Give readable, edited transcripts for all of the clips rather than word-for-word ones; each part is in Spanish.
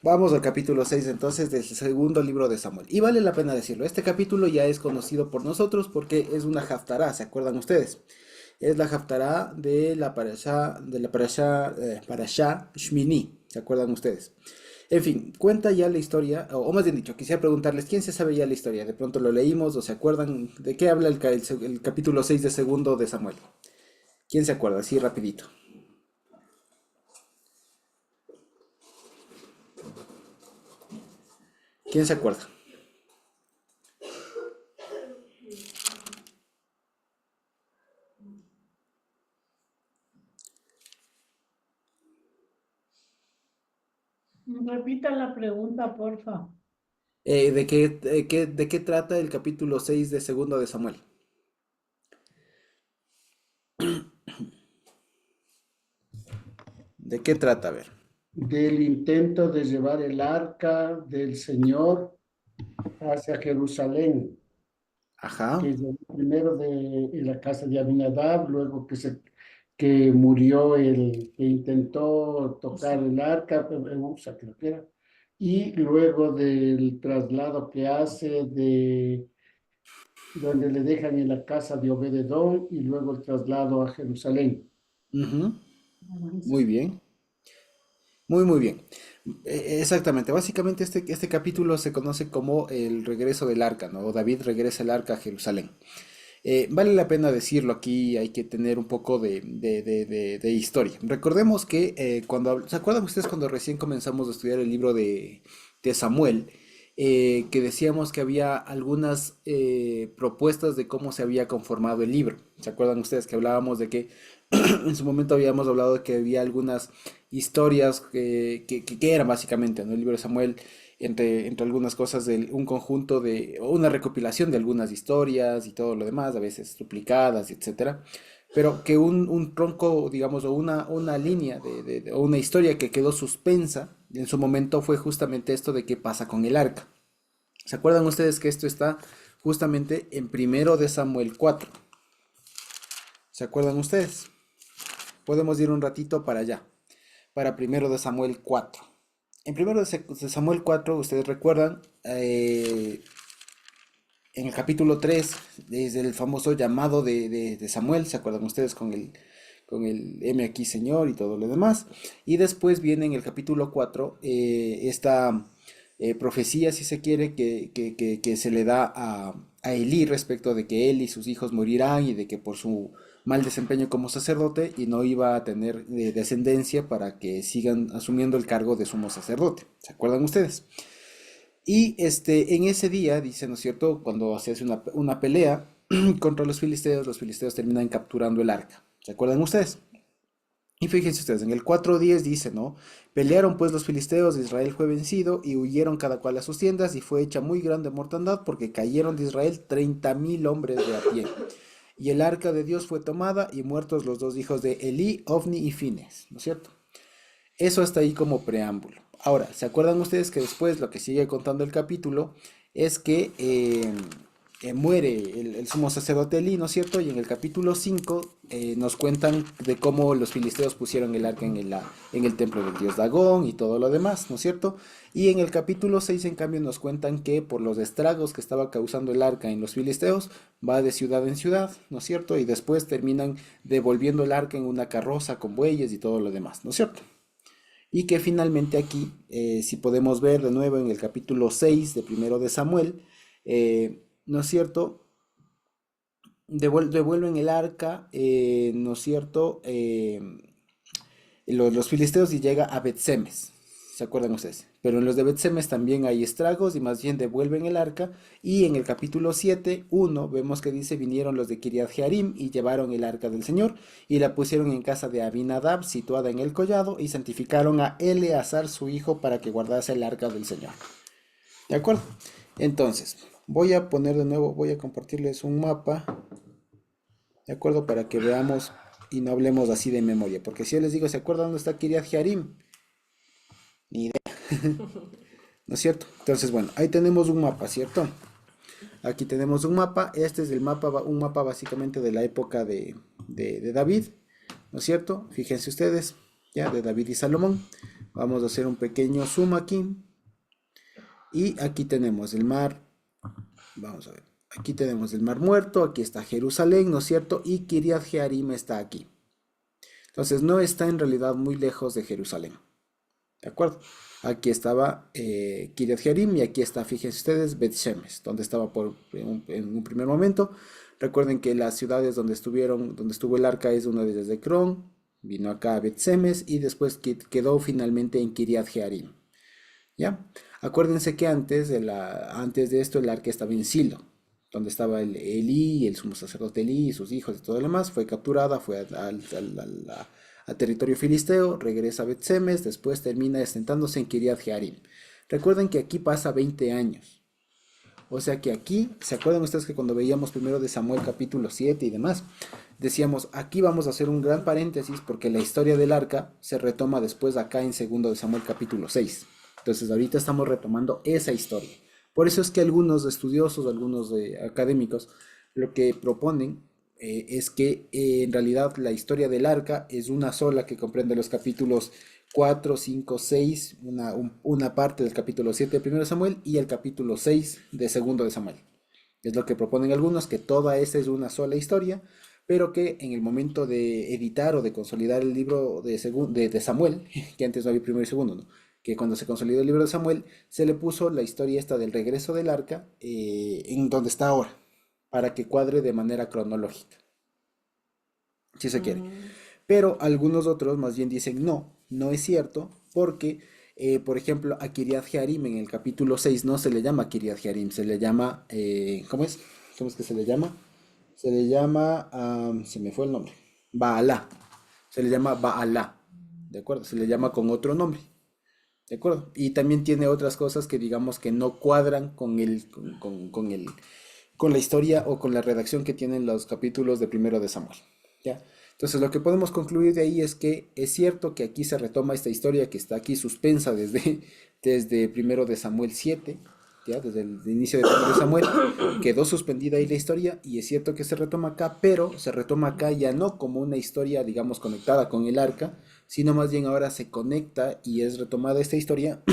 Vamos al capítulo 6 entonces del segundo libro de Samuel. Y vale la pena decirlo, este capítulo ya es conocido por nosotros porque es una haftará, ¿se acuerdan ustedes? Es la haftará de la parashá Shmini, ¿se acuerdan ustedes? En fin, cuenta ya la historia, o más bien dicho, quisiera preguntarles, ¿quién se sabe ya la historia? De pronto lo leímos o se acuerdan de qué habla el capítulo 6 de segundo de Samuel. ¿Quién se acuerda? Así rapidito. ¿Quién se acuerda? Repita la pregunta, porfa. ¿De qué trata el capítulo 6 de segundo de Samuel? ¿De qué trata? A ver. Del intento de llevar el arca del Señor hacia Jerusalén, Ajá. que llegó primero en la casa de Abinadab, luego que murió el que intentó tocar el arca, Usa creo que era, y luego del traslado que hace de donde le dejan en la casa de Obededón y luego el traslado a Jerusalén. Ujú. Muy bien. Muy, muy bien. Exactamente. Básicamente este capítulo se conoce como el regreso del arca, ¿no? David regresa el arca a Jerusalén. Vale la pena decirlo aquí, hay que tener un poco de historia. Recordemos que ¿se acuerdan ustedes cuando recién comenzamos a estudiar el libro de Samuel? Que decíamos que había algunas propuestas de cómo se había conformado el libro. ¿Se acuerdan ustedes que hablábamos de que en su momento habíamos hablado de que había algunas historias que eran básicamente, ¿no? El libro de Samuel, entre algunas cosas, un conjunto o una recopilación de algunas historias y todo lo demás, a veces duplicadas, etcétera, pero que un tronco, digamos, o una línea o una historia que quedó suspensa en su momento fue justamente esto de qué pasa con el arca. ¿Se acuerdan ustedes que esto está justamente en primero de Samuel 4? ¿Se acuerdan ustedes? Podemos ir un ratito para allá, para primero de Samuel 4. En primero de Samuel 4, ustedes recuerdan, en el capítulo 3, desde el famoso llamado de Samuel, ¿se acuerdan ustedes con el M aquí Señor y todo lo demás? Y después viene en el capítulo 4 esta profecía, si se quiere, que se le da a Elí respecto de que él y sus hijos morirán y de que por su mal desempeño como sacerdote y no iba a tener descendencia para que sigan asumiendo el cargo de sumo sacerdote. ¿Se acuerdan ustedes? Y en ese día, dice, ¿no es cierto? Cuando se hace una pelea contra los filisteos terminan capturando el arca. ¿Se acuerdan ustedes? Y fíjense ustedes, en el 4:10 dice, ¿no? Pelearon pues los filisteos, Israel fue vencido y huyeron cada cual a sus tiendas y fue hecha muy grande mortandad porque cayeron de Israel 30.000 hombres de a pie. Y el arca de Dios fue tomada y muertos los dos hijos de Elí, Ofni y Fines, ¿no es cierto? Eso hasta ahí como preámbulo. Ahora, ¿se acuerdan ustedes que después lo que sigue contando el capítulo es que muere el sumo sacerdote Elí, ¿no es cierto? Y en el capítulo 5 nos cuentan de cómo los filisteos pusieron el arca en el templo del dios Dagón y todo lo demás, ¿no es cierto? Y en el capítulo 6 en cambio nos cuentan que por los estragos que estaba causando el arca en los filisteos, va de ciudad en ciudad, ¿no es cierto? Y después terminan devolviendo el arca en una carroza con bueyes y todo lo demás, ¿no es cierto? Y que finalmente aquí, si podemos ver de nuevo en el capítulo 6 de primero de Samuel, ¿no es cierto? Devuelven el arca, ¿no es cierto? Los filisteos y llega a Bet-Semes, ¿se acuerdan ustedes? Pero en los de Bet-Semes también hay estragos y más bien devuelven el arca. Y en el capítulo 7:1 vemos que dice, vinieron los de Kiriat Jearim y llevaron el arca del Señor y la pusieron en casa de Abinadab, situada en el collado, y santificaron a Eleazar su hijo para que guardase el arca del Señor. ¿De acuerdo? Entonces, voy a poner de nuevo, voy a compartirles un mapa, ¿de acuerdo? Para que veamos y no hablemos así de memoria. Porque si yo les digo, ¿se acuerdan dónde está Kiriat Jearim? Ni idea, ¿no es cierto? Entonces, bueno, ahí tenemos un mapa, ¿cierto? Aquí tenemos un mapa. Este es el mapa, un mapa básicamente de la época de David, ¿no es cierto? Fíjense ustedes, ya, de David y Salomón. Vamos a hacer un pequeño zoom aquí. Y aquí tenemos el mar. Vamos a ver. Aquí tenemos el Mar Muerto, aquí está Jerusalén, ¿no es cierto? Y Kiriat Jearim está aquí. Entonces no está en realidad muy lejos de Jerusalén. ¿De acuerdo? Aquí estaba Kiriat Jearim y aquí está, fíjense ustedes, Bet Shemesh, donde estaba en un primer momento. Recuerden que las ciudades donde estuvo el arca es una de ellas de Cron, vino acá a Bet Shemesh y después quedó finalmente en Kiriat Jearim. ¿Ya? Acuérdense que antes de esto el arca estaba en Silo, donde estaba Elí, el sumo sacerdote Elí y sus hijos y todo lo demás. Fue capturada, fue a territorio filisteo, regresa a Bet-Semes, después termina asentándose en Kiriat Jearim. Recuerden que aquí pasa 20 años. O sea que aquí, ¿se acuerdan ustedes que cuando veíamos primero de Samuel capítulo 7 y demás? Decíamos, aquí vamos a hacer un gran paréntesis porque la historia del arca se retoma después acá en segundo de Samuel capítulo 6. Entonces ahorita estamos retomando esa historia. Por eso es que algunos estudiosos, algunos académicos, lo que proponen es que en realidad la historia del arca es una sola que comprende los capítulos 4, 5, 6, una parte del capítulo 7 de primero de Samuel y el capítulo 6 de segundo de Samuel. Es lo que proponen algunos, que toda esa es una sola historia, pero que en el momento de editar o de consolidar el libro de Samuel, que antes no había primero y segundo, ¿no? Que cuando se consolidó el libro de Samuel, se le puso la historia esta del regreso del arca en donde está ahora, para que cuadre de manera cronológica, si se quiere. Mm, Pero algunos otros más bien dicen no, no es cierto, porque, por ejemplo, a Kiriat Jearim en el capítulo 6 no se le llama Kiriat Jearim, se le llama, ¿cómo es? ¿Cómo es que se le llama? Se le llama, se me fue el nombre, Baalá, se le llama Baalá, ¿de acuerdo? Se le llama con otro nombre. ¿De acuerdo? Y también tiene otras cosas que digamos que no cuadran con la historia o con la redacción que tienen los capítulos de primero de Samuel. ¿Ya? Entonces lo que podemos concluir de ahí es que es cierto que aquí se retoma esta historia que está aquí suspensa desde primero de Samuel 7, ¿ya? Desde el inicio de primero de Samuel, quedó suspendida ahí la historia y es cierto que se retoma acá, pero se retoma acá ya no como una historia, digamos, conectada con el arca, sino más bien ahora se conecta y es retomada esta historia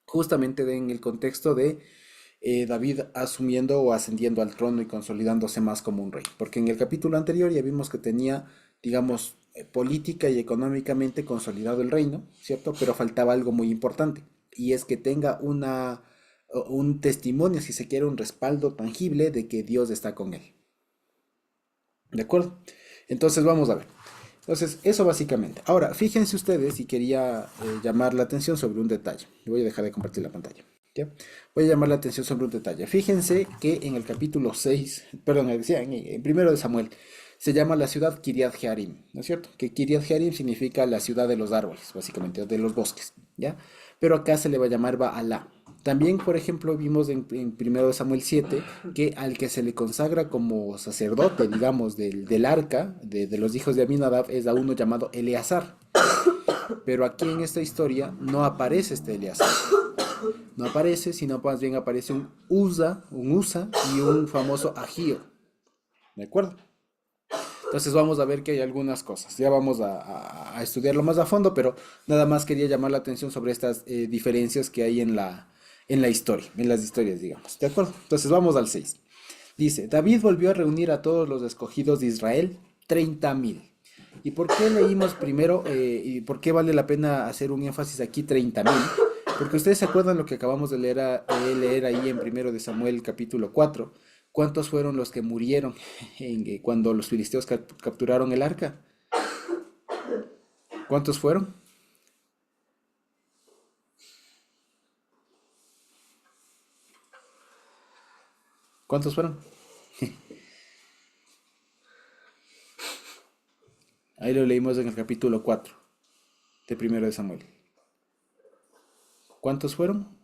justamente en el contexto de David asumiendo o ascendiendo al trono y consolidándose más como un rey. Porque en el capítulo anterior ya vimos que tenía, digamos, política y económicamente consolidado el reino, ¿cierto? Pero faltaba algo muy importante y es que tenga un testimonio, si se quiere, un respaldo tangible de que Dios está con él. ¿De acuerdo? Entonces vamos a ver. Entonces, eso básicamente. Ahora, fíjense ustedes y quería llamar la atención sobre un detalle. Voy a dejar de compartir la pantalla. ¿Ya? Voy a llamar la atención sobre un detalle. Fíjense que en el capítulo 6, perdón, en primero de Samuel, se llama la ciudad Kiriat Jearim, ¿no es cierto? Que Kiriat Jearim significa la ciudad de los árboles, básicamente, de los bosques, ¿ya? Pero acá se le va a llamar Baalá. También, por ejemplo, vimos en primero de Samuel 7 que al que se le consagra como sacerdote, digamos, del arca, de los hijos de Aminadab, es a uno llamado Eleazar. Pero aquí en esta historia no aparece este Eleazar. No aparece, sino más bien aparece un Usa y un famoso Agío. ¿De acuerdo? Entonces vamos a ver que hay algunas cosas. Ya vamos a estudiarlo más a fondo, pero nada más quería llamar la atención sobre estas diferencias que hay en la historia, en las historias, digamos. ¿De acuerdo? Entonces vamos al 6. Dice, David volvió a reunir a todos los escogidos de Israel, 30.000. ¿Y por qué leímos primero y por qué vale la pena hacer un énfasis aquí 30.000? Porque ustedes se acuerdan lo que acabamos de leer ahí en primero de Samuel capítulo 4. ¿Cuántos fueron los que murieron cuando los filisteos capturaron el arca? ¿Cuántos fueron? ¿Cuántos fueron? Ahí lo leímos en el capítulo 4 de primero de Samuel. ¿Cuántos fueron?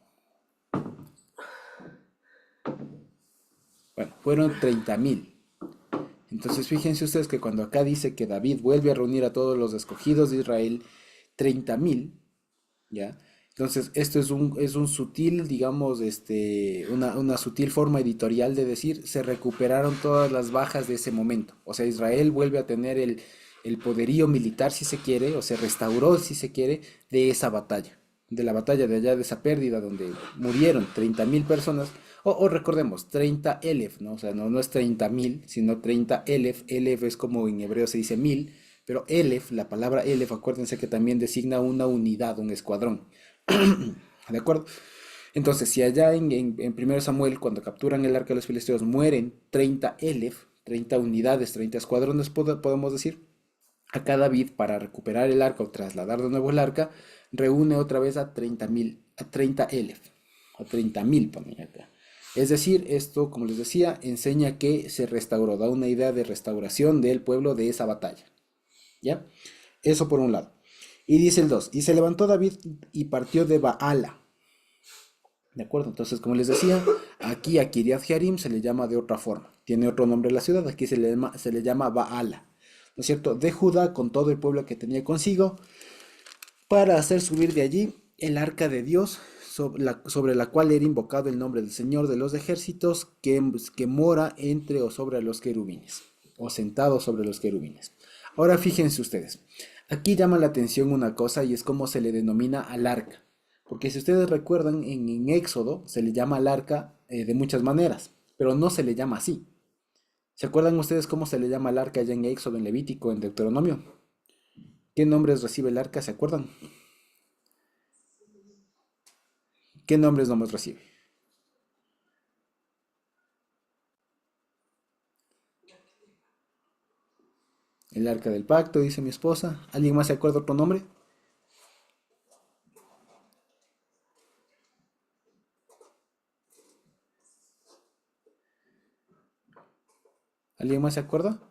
Bueno, fueron 30.000. Entonces fíjense ustedes que cuando acá dice que David vuelve a reunir a todos los escogidos de Israel, 30.000, ¿ya? Entonces esto es un sutil, digamos, una sutil forma editorial de decir, se recuperaron todas las bajas de ese momento. O sea, Israel vuelve a tener el poderío militar, si se quiere, o se restauró, si se quiere, de esa batalla, de la batalla de allá, de esa pérdida donde murieron 30.000 personas, o recordemos, 30 elef, ¿no? O sea, no es 30.000, sino 30 elef, elef es como en hebreo se dice mil, pero elef, la palabra elef, acuérdense que también designa una unidad, un escuadrón, ¿de acuerdo? Entonces, si allá en 1 Samuel, cuando capturan el arca de los filisteos, mueren 30 elef, 30 unidades, 30 escuadrones, podemos decir, acá David, para recuperar el arca o trasladar de nuevo el arca, reúne otra vez a 30.000, a 30 elef, a 30.000, ponen acá. Es decir, esto, como les decía, enseña que se restauró, da una idea de restauración del pueblo de esa batalla. ¿Ya? Eso por un lado. Y dice el 2, y se levantó David y partió de Baala. ¿De acuerdo? Entonces, como les decía, aquí a Kiriath Jearim se le llama de otra forma. Tiene otro nombre la ciudad, aquí se le llama Baala. ¿No es cierto? De Judá, con todo el pueblo que tenía consigo, para hacer subir de allí el arca de Dios, sobre la cual era invocado el nombre del Señor de los ejércitos, que mora entre o sobre los querubines, o sentado sobre los querubines. Ahora fíjense ustedes, aquí llama la atención una cosa y es cómo se le denomina al arca. Porque si ustedes recuerdan, en Éxodo se le llama al arca de muchas maneras, pero no se le llama así. ¿Se acuerdan ustedes cómo se le llama al arca allá en Éxodo, en Levítico, en Deuteronomio? ¿Qué nombres recibe el arca? ¿Se acuerdan? ¿Qué nombres nomás recibe? El arca del pacto, dice mi esposa. ¿Alguien más se acuerda otro nombre? ¿Alguien más se acuerda?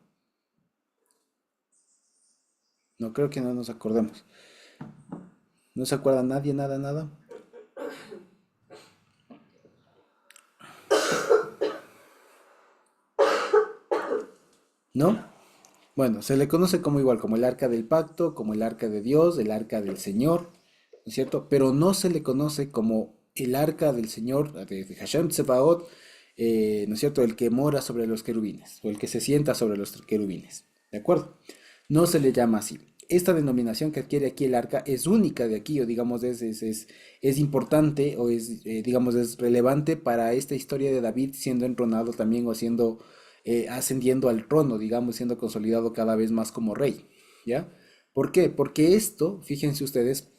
No, creo que no nos acordemos. ¿No se acuerda nadie, nada, nada? ¿No? Bueno, se le conoce como igual, como el arca del pacto, como el arca de Dios, el arca del Señor, ¿no es cierto? Pero no se le conoce como el arca del Señor, de Hashem Tsebaot, ¿no es cierto? El que mora sobre los querubines, o el que se sienta sobre los querubines, ¿de acuerdo? No se le llama así. Esta denominación que adquiere aquí el arca es única de aquí, o digamos, es importante, o digamos, es relevante para esta historia de David siendo entronado también, o siendo ascendiendo al trono, digamos, siendo consolidado cada vez más como rey, ¿ya? ¿Por qué? Porque esto, fíjense ustedes,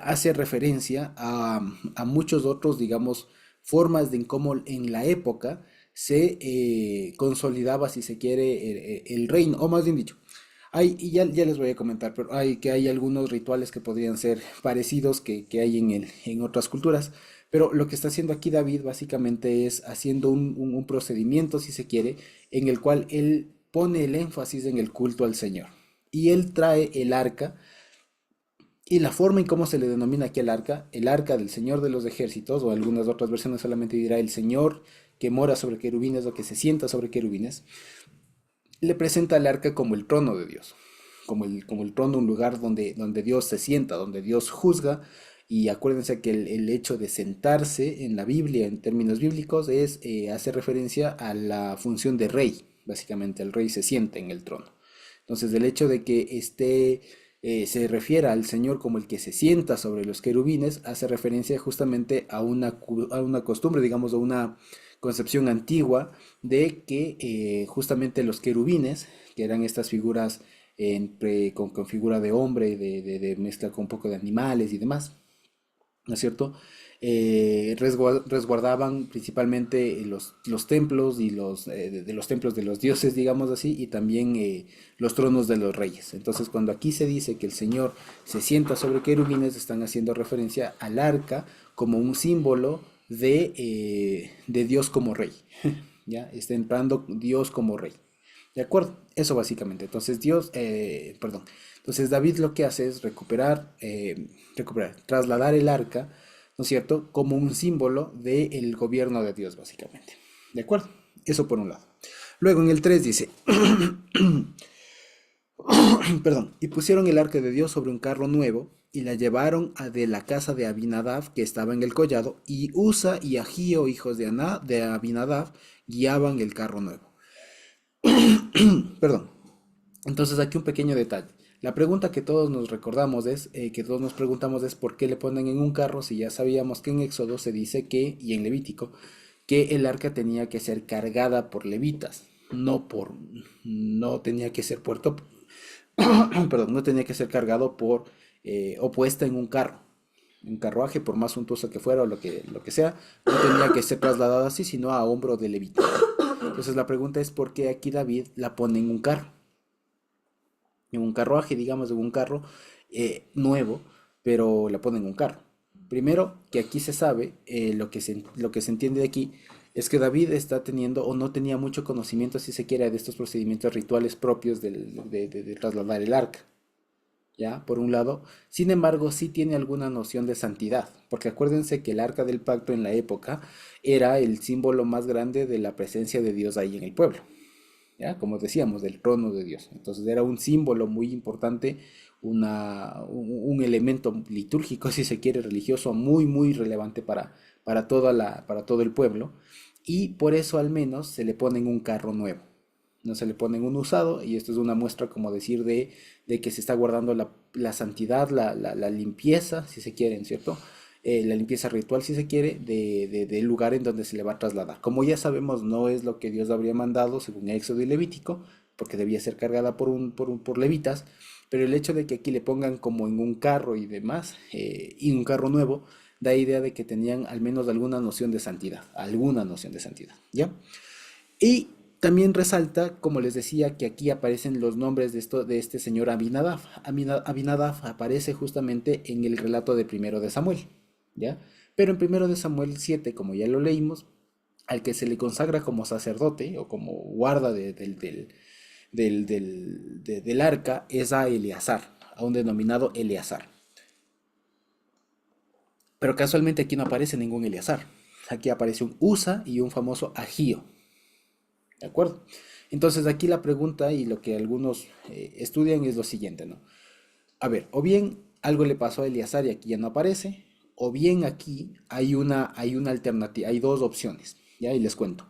hace referencia a muchos otros, digamos, formas de en cómo en la época se consolidaba, si se quiere, el reino, o más bien dicho, y ya les voy a comentar, pero hay algunos rituales que podrían ser parecidos que hay en otras culturas, pero lo que está haciendo aquí David básicamente es haciendo un procedimiento, si se quiere, en el cual él pone el énfasis en el culto al Señor. Y él trae el arca, y la forma en cómo se le denomina aquí el arca del Señor de los ejércitos, o algunas otras versiones solamente dirá el Señor que mora sobre querubines o que se sienta sobre querubines, le presenta al arca como el trono de Dios, como el trono, un lugar donde Dios se sienta, donde Dios juzga. Y acuérdense que el hecho de sentarse en la Biblia, en términos bíblicos, hace referencia a la función de rey. Básicamente, el rey se sienta en el trono. Entonces, el hecho de que se refiera al Señor como el que se sienta sobre los querubines, hace referencia justamente a una costumbre, digamos, a una concepción antigua de que justamente los querubines, que eran estas figuras con figura de hombre, de mezcla con un poco de animales y demás, ¿no es cierto? Resguardaban principalmente los templos y de los templos de los dioses, digamos así, y también los tronos de los reyes. Entonces, cuando aquí se dice que el Señor se sienta sobre querubines, están haciendo referencia al arca como un símbolo de Dios como rey. ¿Ya? Está entrando Dios como rey. ¿De acuerdo? Eso básicamente. Entonces perdón. Entonces David lo que hace es trasladar el arca, ¿no es cierto? Como un símbolo del gobierno de Dios, básicamente. ¿De acuerdo? Eso por un lado. Luego en el 3 dice, perdón, y pusieron el arca de Dios sobre un carro nuevo y la llevaron de la casa de Abinadab que estaba en el collado, y Usa y Agío, hijos de Abinadab, guiaban el carro nuevo. Perdón. Entonces aquí un pequeño detalle. La pregunta que todos nos recordamos es, que todos nos preguntamos es por qué le ponen en un carro si ya sabíamos que en Éxodo se dice que, y en Levítico, que el arca tenía que ser cargada por levitas, no tenía que ser puerto, perdón, no tenía que ser cargado por, o puesta en un carro, un carruaje, por más suntuoso que fuera o lo que sea, no tenía que ser trasladada así, sino a hombro de levita. Entonces la pregunta es por qué aquí David la pone en un carruaje, digamos, en un carro nuevo, pero la pone en un carro. Primero, que aquí se sabe, lo que se entiende de aquí, es que David está teniendo o no tenía mucho conocimiento, si se quiere, de estos procedimientos rituales propios de trasladar el arca. ¿Ya? Por un lado. Sin embargo, sí tiene alguna noción de santidad, porque acuérdense que el arca del pacto en la época era el símbolo más grande de la presencia de Dios ahí en el pueblo. ¿Ya? Como decíamos, del trono de Dios. Entonces era un símbolo muy importante, un elemento litúrgico, si se quiere, religioso, muy, muy relevante para todo el pueblo. Y por eso al menos se le pone en un carro nuevo. No se le pone en un usado, y esto es una muestra, como decir, de que se está guardando la santidad, la limpieza, si se quiere, ¿cierto? La limpieza ritual, si se quiere, del lugar en donde se le va a trasladar. Como ya sabemos, no es lo que Dios habría mandado según Éxodo y Levítico, porque debía ser cargada por levitas, pero el hecho de que aquí le pongan como en un carro y demás, y un carro nuevo, da idea de que tenían al menos alguna noción de santidad, ¿ya? Y también resalta, como les decía, que aquí aparecen los nombres de este señor Abinadab. Abinadab aparece justamente en el relato de Primero de Samuel, ¿ya? Pero en Primero de Samuel 7, como ya lo leímos, al que se le consagra como sacerdote o como guarda del arca es a Eleazar, a un denominado Eleazar. Pero casualmente aquí no aparece ningún Eleazar. Aquí aparece un Usa y un famoso Agío. ¿De acuerdo? Entonces aquí la pregunta y lo que algunos estudian es lo siguiente, ¿no? A ver, o bien algo le pasó a Eleazar y aquí ya no aparece, o bien aquí hay una alternativa, hay dos opciones, ¿ya? Y les cuento.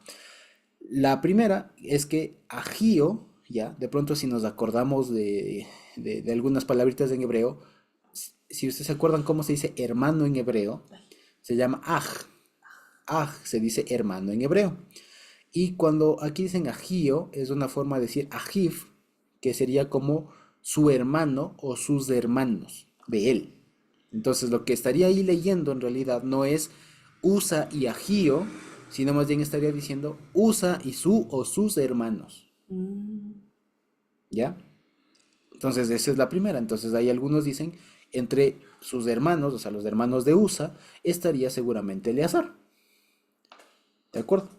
La primera es que Agío, ¿ya? De pronto si nos acordamos de algunas palabritas en hebreo, si ustedes se acuerdan cómo se dice hermano en hebreo, se llama Aj. Aj se dice hermano en hebreo. Y cuando aquí dicen Agío, es una forma de decir Ajiv, que sería como su hermano o sus hermanos de él. Entonces lo que estaría ahí leyendo en realidad no es Usa y Agío, sino más bien estaría diciendo Usa y su o sus hermanos. ¿Ya? Entonces esa es la primera. Entonces ahí algunos dicen entre sus hermanos, o sea, los hermanos de Usa, estaría seguramente Eleazar. ¿De acuerdo?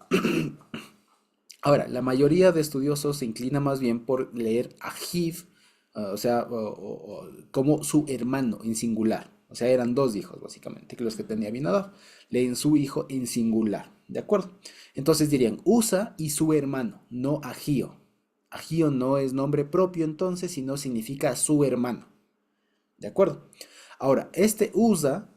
Ahora, la mayoría de estudiosos se inclina más bien por leer a Ahiv, o sea, como su hermano en singular. O sea, eran dos hijos, básicamente, que los que tenía Abinadab. Leen su hijo en singular, ¿de acuerdo? Entonces dirían Usa y su hermano, no Agío. Agío no es nombre propio entonces, sino significa su hermano, ¿de acuerdo? Ahora, este Usa,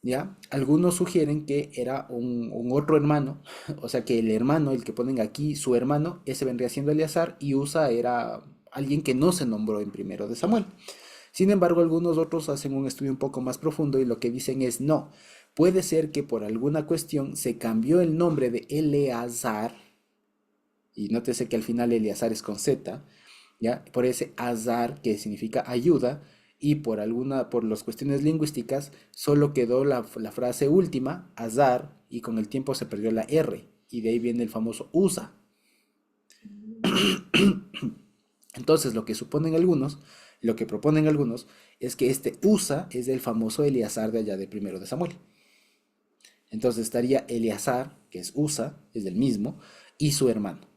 ¿ya? Algunos sugieren que era un otro hermano, o sea que el hermano, el que ponen aquí, su hermano, ese vendría siendo Eleazar, y Usa era alguien que no se nombró en Primero de Samuel. Sin embargo, algunos otros hacen un estudio un poco más profundo y lo que dicen es no, puede ser que por alguna cuestión se cambió el nombre de Eleazar, y nótese que al final Eleazar es con Z, ¿ya? Por ese azar que significa ayuda, y por las cuestiones lingüísticas, solo quedó la frase última, azar, y con el tiempo se perdió la R, y de ahí viene el famoso usa. Entonces, lo que proponen algunos, es que este usa es del famoso Eleazar de allá de Primero de Samuel. Entonces estaría Eleazar, que es usa, es del mismo, y su hermano.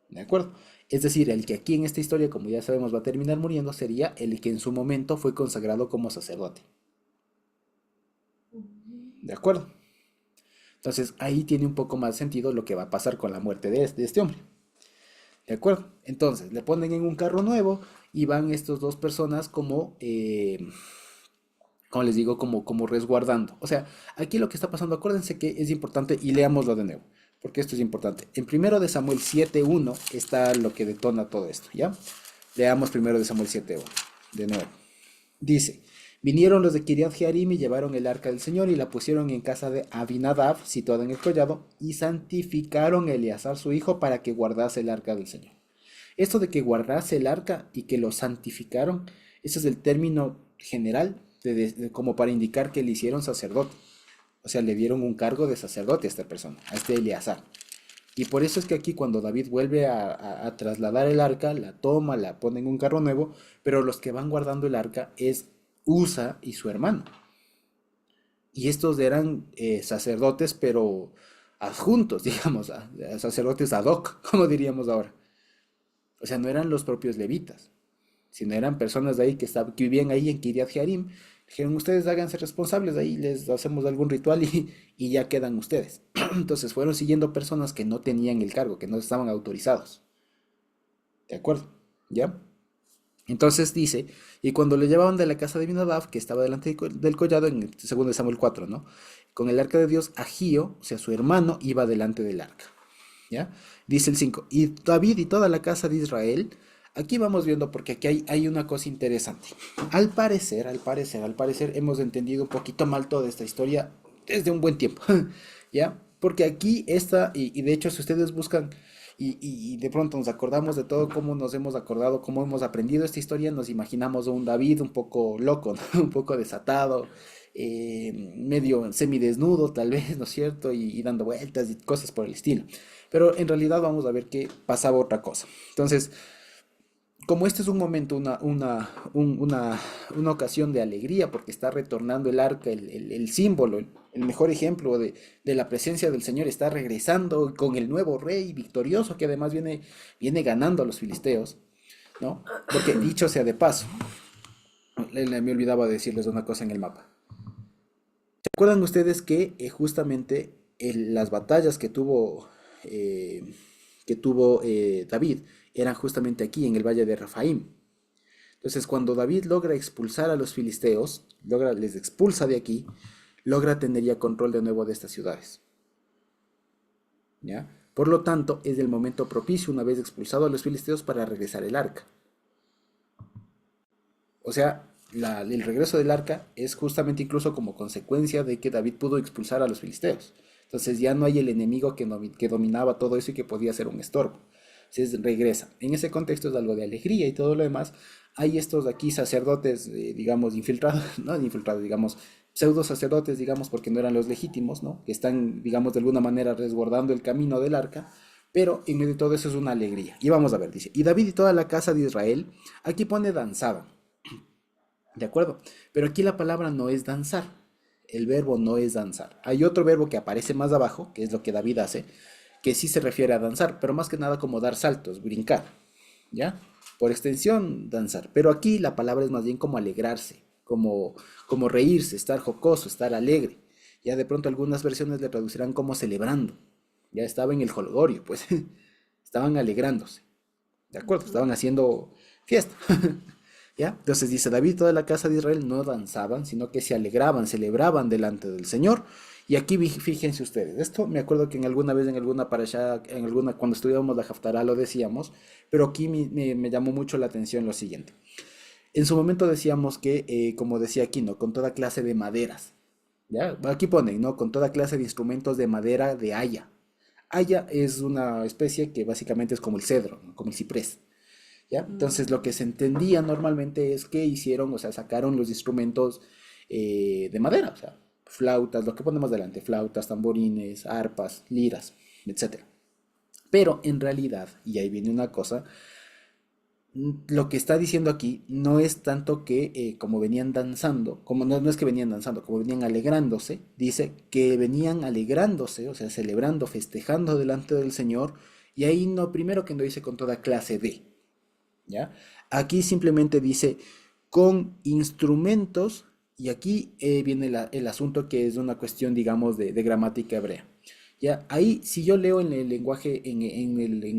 ¿De acuerdo? Es decir, el que aquí en esta historia, como ya sabemos, va a terminar muriendo, sería el que en su momento fue consagrado como sacerdote. ¿De acuerdo? Entonces ahí tiene un poco más sentido lo que va a pasar con la muerte de este hombre. ¿De acuerdo? Entonces le ponen en un carro nuevo y van estas dos personas como les digo, como resguardando. O sea, aquí lo que está pasando, acuérdense que es importante y leámoslo de nuevo, porque esto es importante. En Primero de Samuel 7:1 está lo que detona todo esto, ¿ya? Leamos primero de Samuel 7:1, de nuevo. Dice, vinieron los de Kiriath Jearim y llevaron el arca del Señor y la pusieron en casa de Abinadab, situada en el collado, y santificaron a Eleazar su hijo para que guardase el arca del Señor. Esto de que guardase el arca y que lo santificaron, ese es el término general como para indicar que le hicieron sacerdote. O sea, le dieron un cargo de sacerdote a esta persona, a este Eleazar. Y por eso es que aquí cuando David vuelve a trasladar el arca, la toma, la pone en un carro nuevo, pero los que van guardando el arca es Usa y su hermano. Y estos eran sacerdotes, pero adjuntos, digamos, a sacerdotes ad hoc, como diríamos ahora. O sea, no eran los propios levitas, sino eran personas de ahí que vivían ahí en Kiriath Jearim. Dijeron, ustedes háganse responsables, ahí les hacemos algún ritual y ya quedan ustedes. Entonces fueron siguiendo personas que no tenían el cargo, que no estaban autorizados. ¿De acuerdo? ¿Ya? Entonces dice, y cuando le llevaban de la casa de Abinadab, que estaba delante del collado, en el segundo de Samuel 4, ¿no? Con el arca de Dios, Agío, o sea, su hermano, iba delante del arca. ¿Ya? Dice el 5, y David y toda la casa de Israel, aquí vamos viendo porque aquí hay una cosa interesante. Al parecer, hemos entendido un poquito mal toda esta historia desde un buen tiempo, ¿ya? Porque aquí está, y de hecho si ustedes buscan y de pronto nos acordamos de todo, cómo nos hemos acordado, cómo hemos aprendido esta historia, nos imaginamos a un David un poco loco, ¿no? Un poco desatado, medio semidesnudo tal vez, ¿no es cierto? Y dando vueltas y cosas por el estilo. Pero en realidad vamos a ver que pasaba otra cosa. Entonces, como este es un momento, una ocasión de alegría, porque está retornando el arca, el símbolo, el mejor ejemplo de la presencia del Señor, está regresando con el nuevo rey victorioso que además viene ganando a los filisteos, ¿no? Porque dicho sea de paso, me olvidaba decirles una cosa en el mapa. ¿Se acuerdan ustedes que justamente las batallas eh, que tuvo David eran justamente aquí en el valle de Rafaim? Entonces, cuando David logra expulsar a los filisteos, les expulsa de aquí, logra tener ya control de nuevo de estas ciudades. ¿Ya? Por lo tanto, es el momento propicio, una vez expulsado a los filisteos, para regresar el arca. O sea, el regreso del arca es justamente incluso como consecuencia de que David pudo expulsar a los filisteos. Entonces ya no hay el enemigo que dominaba todo eso y que podía ser un estorbo. Entonces regresa. En ese contexto es algo de alegría y todo lo demás. Hay estos aquí sacerdotes, digamos, infiltrados, no infiltrados, digamos, pseudo sacerdotes, digamos, porque no eran los legítimos, ¿no? Que están, digamos, de alguna manera resguardando el camino del arca. Pero en medio de todo eso es una alegría. Y vamos a ver, dice, y David y toda la casa de Israel, aquí pone danzaban. ¿De acuerdo? Pero aquí la palabra no es danzar. El verbo no es danzar. Hay otro verbo que aparece más abajo, que es lo que David hace, que sí se refiere a danzar, pero más que nada como dar saltos, brincar. ¿Ya? Por extensión, danzar. Pero aquí la palabra es más bien como alegrarse, como reírse, estar jocoso, estar alegre. Ya de pronto algunas versiones le traducirán como celebrando. Ya estaba en el jolgorio, pues estaban alegrándose. ¿De acuerdo? Estaban haciendo fiesta. ¿Ya? Entonces dice David, toda la casa de Israel no danzaban, sino que se alegraban, celebraban delante del Señor. Y aquí fíjense ustedes, esto me acuerdo que en alguna vez, en alguna parasha, cuando estudiábamos la Haftarah lo decíamos, pero aquí me llamó mucho la atención lo siguiente. En su momento decíamos que, como decía aquí, ¿no? Con toda clase de maderas, ¿ya? Aquí ponen, ¿no? Con toda clase de instrumentos de madera de haya. Haya es una especie que básicamente es como el cedro, ¿no? Como el ciprés. ¿Ya? Entonces lo que se entendía normalmente es que hicieron, o sea, sacaron los instrumentos de madera, o sea, flautas, lo que ponemos delante, flautas, tamborines, arpas, liras, etcétera. Pero en realidad, y ahí viene una cosa, lo que está diciendo aquí no es tanto que como venían danzando, como no es que venían danzando, como venían alegrándose, dice que venían alegrándose, o sea, celebrando, festejando delante del Señor, y ahí no, primero que no dice con toda clase de. ¿Ya? Aquí simplemente dice con instrumentos y aquí viene el asunto que es una cuestión, digamos, de gramática hebrea. ¿Ya? Ahí, si yo leo en el lenguaje, en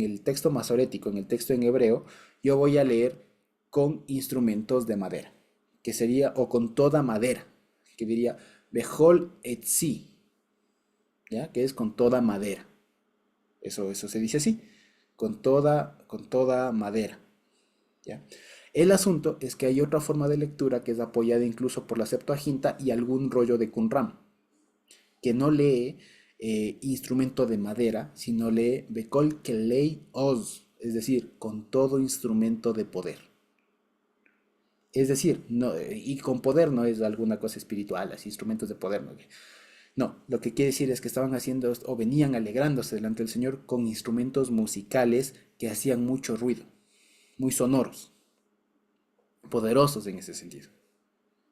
el texto masorético, en el texto en hebreo, yo voy a leer con instrumentos de madera, que sería, o con toda madera, que diría, Behol etzi, ¿ya? Que es con toda madera. Eso se dice así, con toda madera. ¿ya? El asunto es que hay otra forma de lectura que es apoyada incluso por la Septuaginta y algún rollo de Qumran, que no lee instrumento de madera, sino lee Bekol Kelei Oz, es decir, con todo instrumento de poder. Es decir, no, y con poder no es alguna cosa espiritual, así instrumentos de poder, no. No, lo que quiere decir es que estaban haciendo o venían alegrándose delante del Señor con instrumentos musicales que hacían mucho ruido, muy sonoros, poderosos en ese sentido.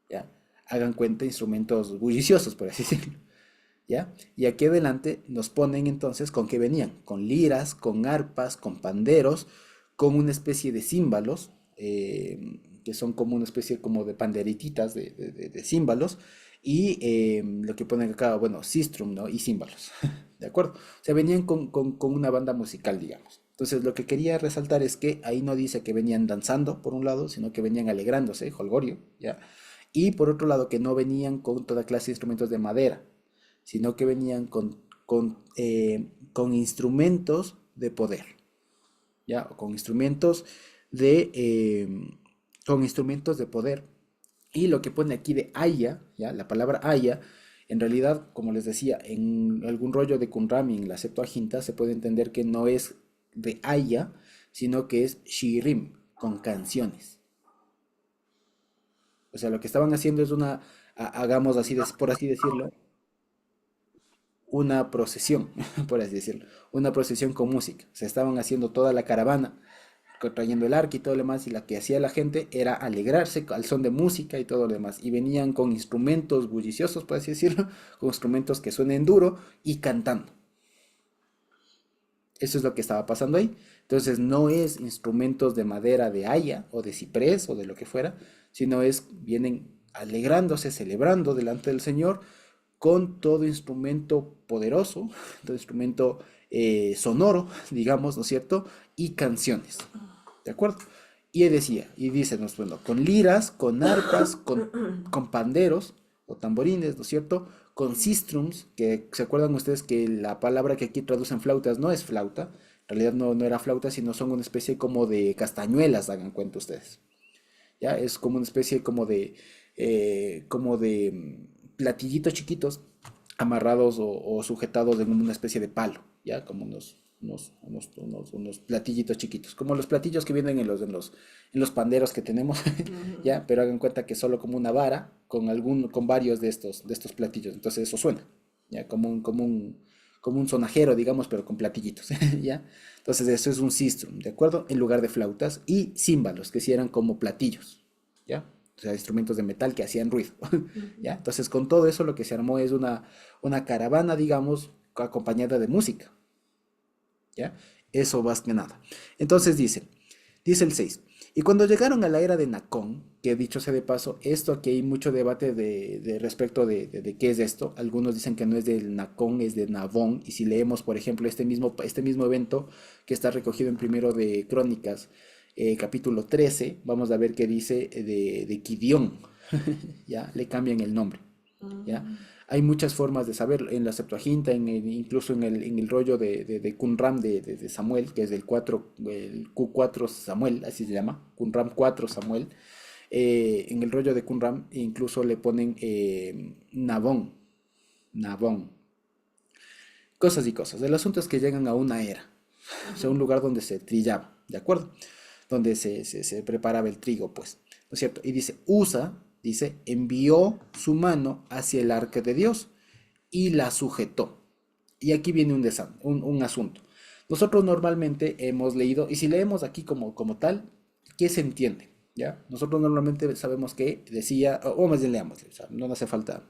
¿Ya? Hagan cuenta, instrumentos bulliciosos, por así decirlo. ¿Ya? Y aquí adelante nos ponen entonces con qué venían, con liras, con arpas, con panderos, con una especie de címbalos, que son como una especie como de panderetitas de címbalos, y lo que ponen acá, bueno, sistrum, ¿no? Y címbalos, ¿de acuerdo? O sea, venían con una banda musical, digamos. Entonces, lo que quería resaltar es que ahí no dice que venían danzando, por un lado, sino que venían alegrándose, jolgorio, ¿ya? Y por otro lado, que no venían con toda clase de instrumentos de madera, sino que venían con instrumentos de poder, ¿ya? O de, eh, con instrumentos de poder. Y lo que pone aquí de haya, ¿ya? La palabra haya, en realidad, como les decía, en algún rollo de Qumran, en la Septuaginta, se puede entender que no es de haya, sino que es shirim, con canciones. O sea, lo que estaban haciendo es hagamos así, por así decirlo, una procesión, por así decirlo, una procesión con música. Se estaban haciendo toda la caravana, trayendo el arca y todo lo demás, y lo que hacía la gente era alegrarse al son de música y todo lo demás. Y venían con instrumentos bulliciosos, por así decirlo, con instrumentos que suenen duro y cantando. Eso es lo que estaba pasando ahí. Entonces no es instrumentos de madera de haya o de ciprés o de lo que fuera, sino vienen alegrándose, celebrando delante del Señor con todo instrumento poderoso, todo instrumento sonoro, digamos, ¿no es cierto? Y canciones, ¿de acuerdo? Y él decía, y dice, bueno, con liras, con arpas, con panderos o tamborines, ¿no es cierto? Con sistrums, que se acuerdan ustedes que la palabra que aquí traducen flautas no es flauta, en realidad no era flauta, sino son una especie como de castañuelas, hagan cuenta ustedes. ¿Ya? Es como una especie como de platillitos chiquitos amarrados o sujetados en una especie de palo, ¿ya? Como unos platillitos chiquitos, como los platillos que vienen en los panderos que tenemos, ¿ya? Pero hagan cuenta que solo como una vara con varios de estos platillos, entonces eso suena, ¿ya? Como un sonajero, digamos, pero con platillitos, ¿ya? Entonces eso es un sistrum, ¿de acuerdo? En lugar de flautas y címbalos, que sí eran como platillos, ¿ya? O sea, instrumentos de metal que hacían ruido, ¿ya? Entonces con todo eso lo que se armó es una caravana, digamos, acompañada de música, ¿ya? Eso más que nada. Entonces dice el 6. Y cuando llegaron a la era de Nacón, que dicho sea de paso, esto aquí hay mucho debate respecto de qué es esto. Algunos dicen que no es del Nacón, es de Nabón. Y si leemos, por ejemplo, este mismo evento que está recogido en primero de Crónicas, capítulo 13, vamos a ver qué dice de Kidión. ¿Ya? Le cambian el nombre. ¿Ya? Hay muchas formas de saberlo, en la Septuaginta, incluso en el rollo de Qumran de Samuel, que es el Q4 Samuel, así se llama, Qumran 4 Samuel. En el rollo de Qumran incluso le ponen Nabón, Nabón, cosas y cosas. El asunto es que llegan a una era, o sea, un lugar donde se trillaba, ¿de acuerdo? Donde se preparaba el trigo, pues, ¿no es cierto? Y dice, envió su mano hacia el arca de Dios y la sujetó. Y aquí viene un asunto. Nosotros normalmente hemos leído, y si leemos aquí como tal, ¿qué se entiende? ¿Ya? Nosotros normalmente sabemos que decía, o más bien leamos, o sea, no nos hace falta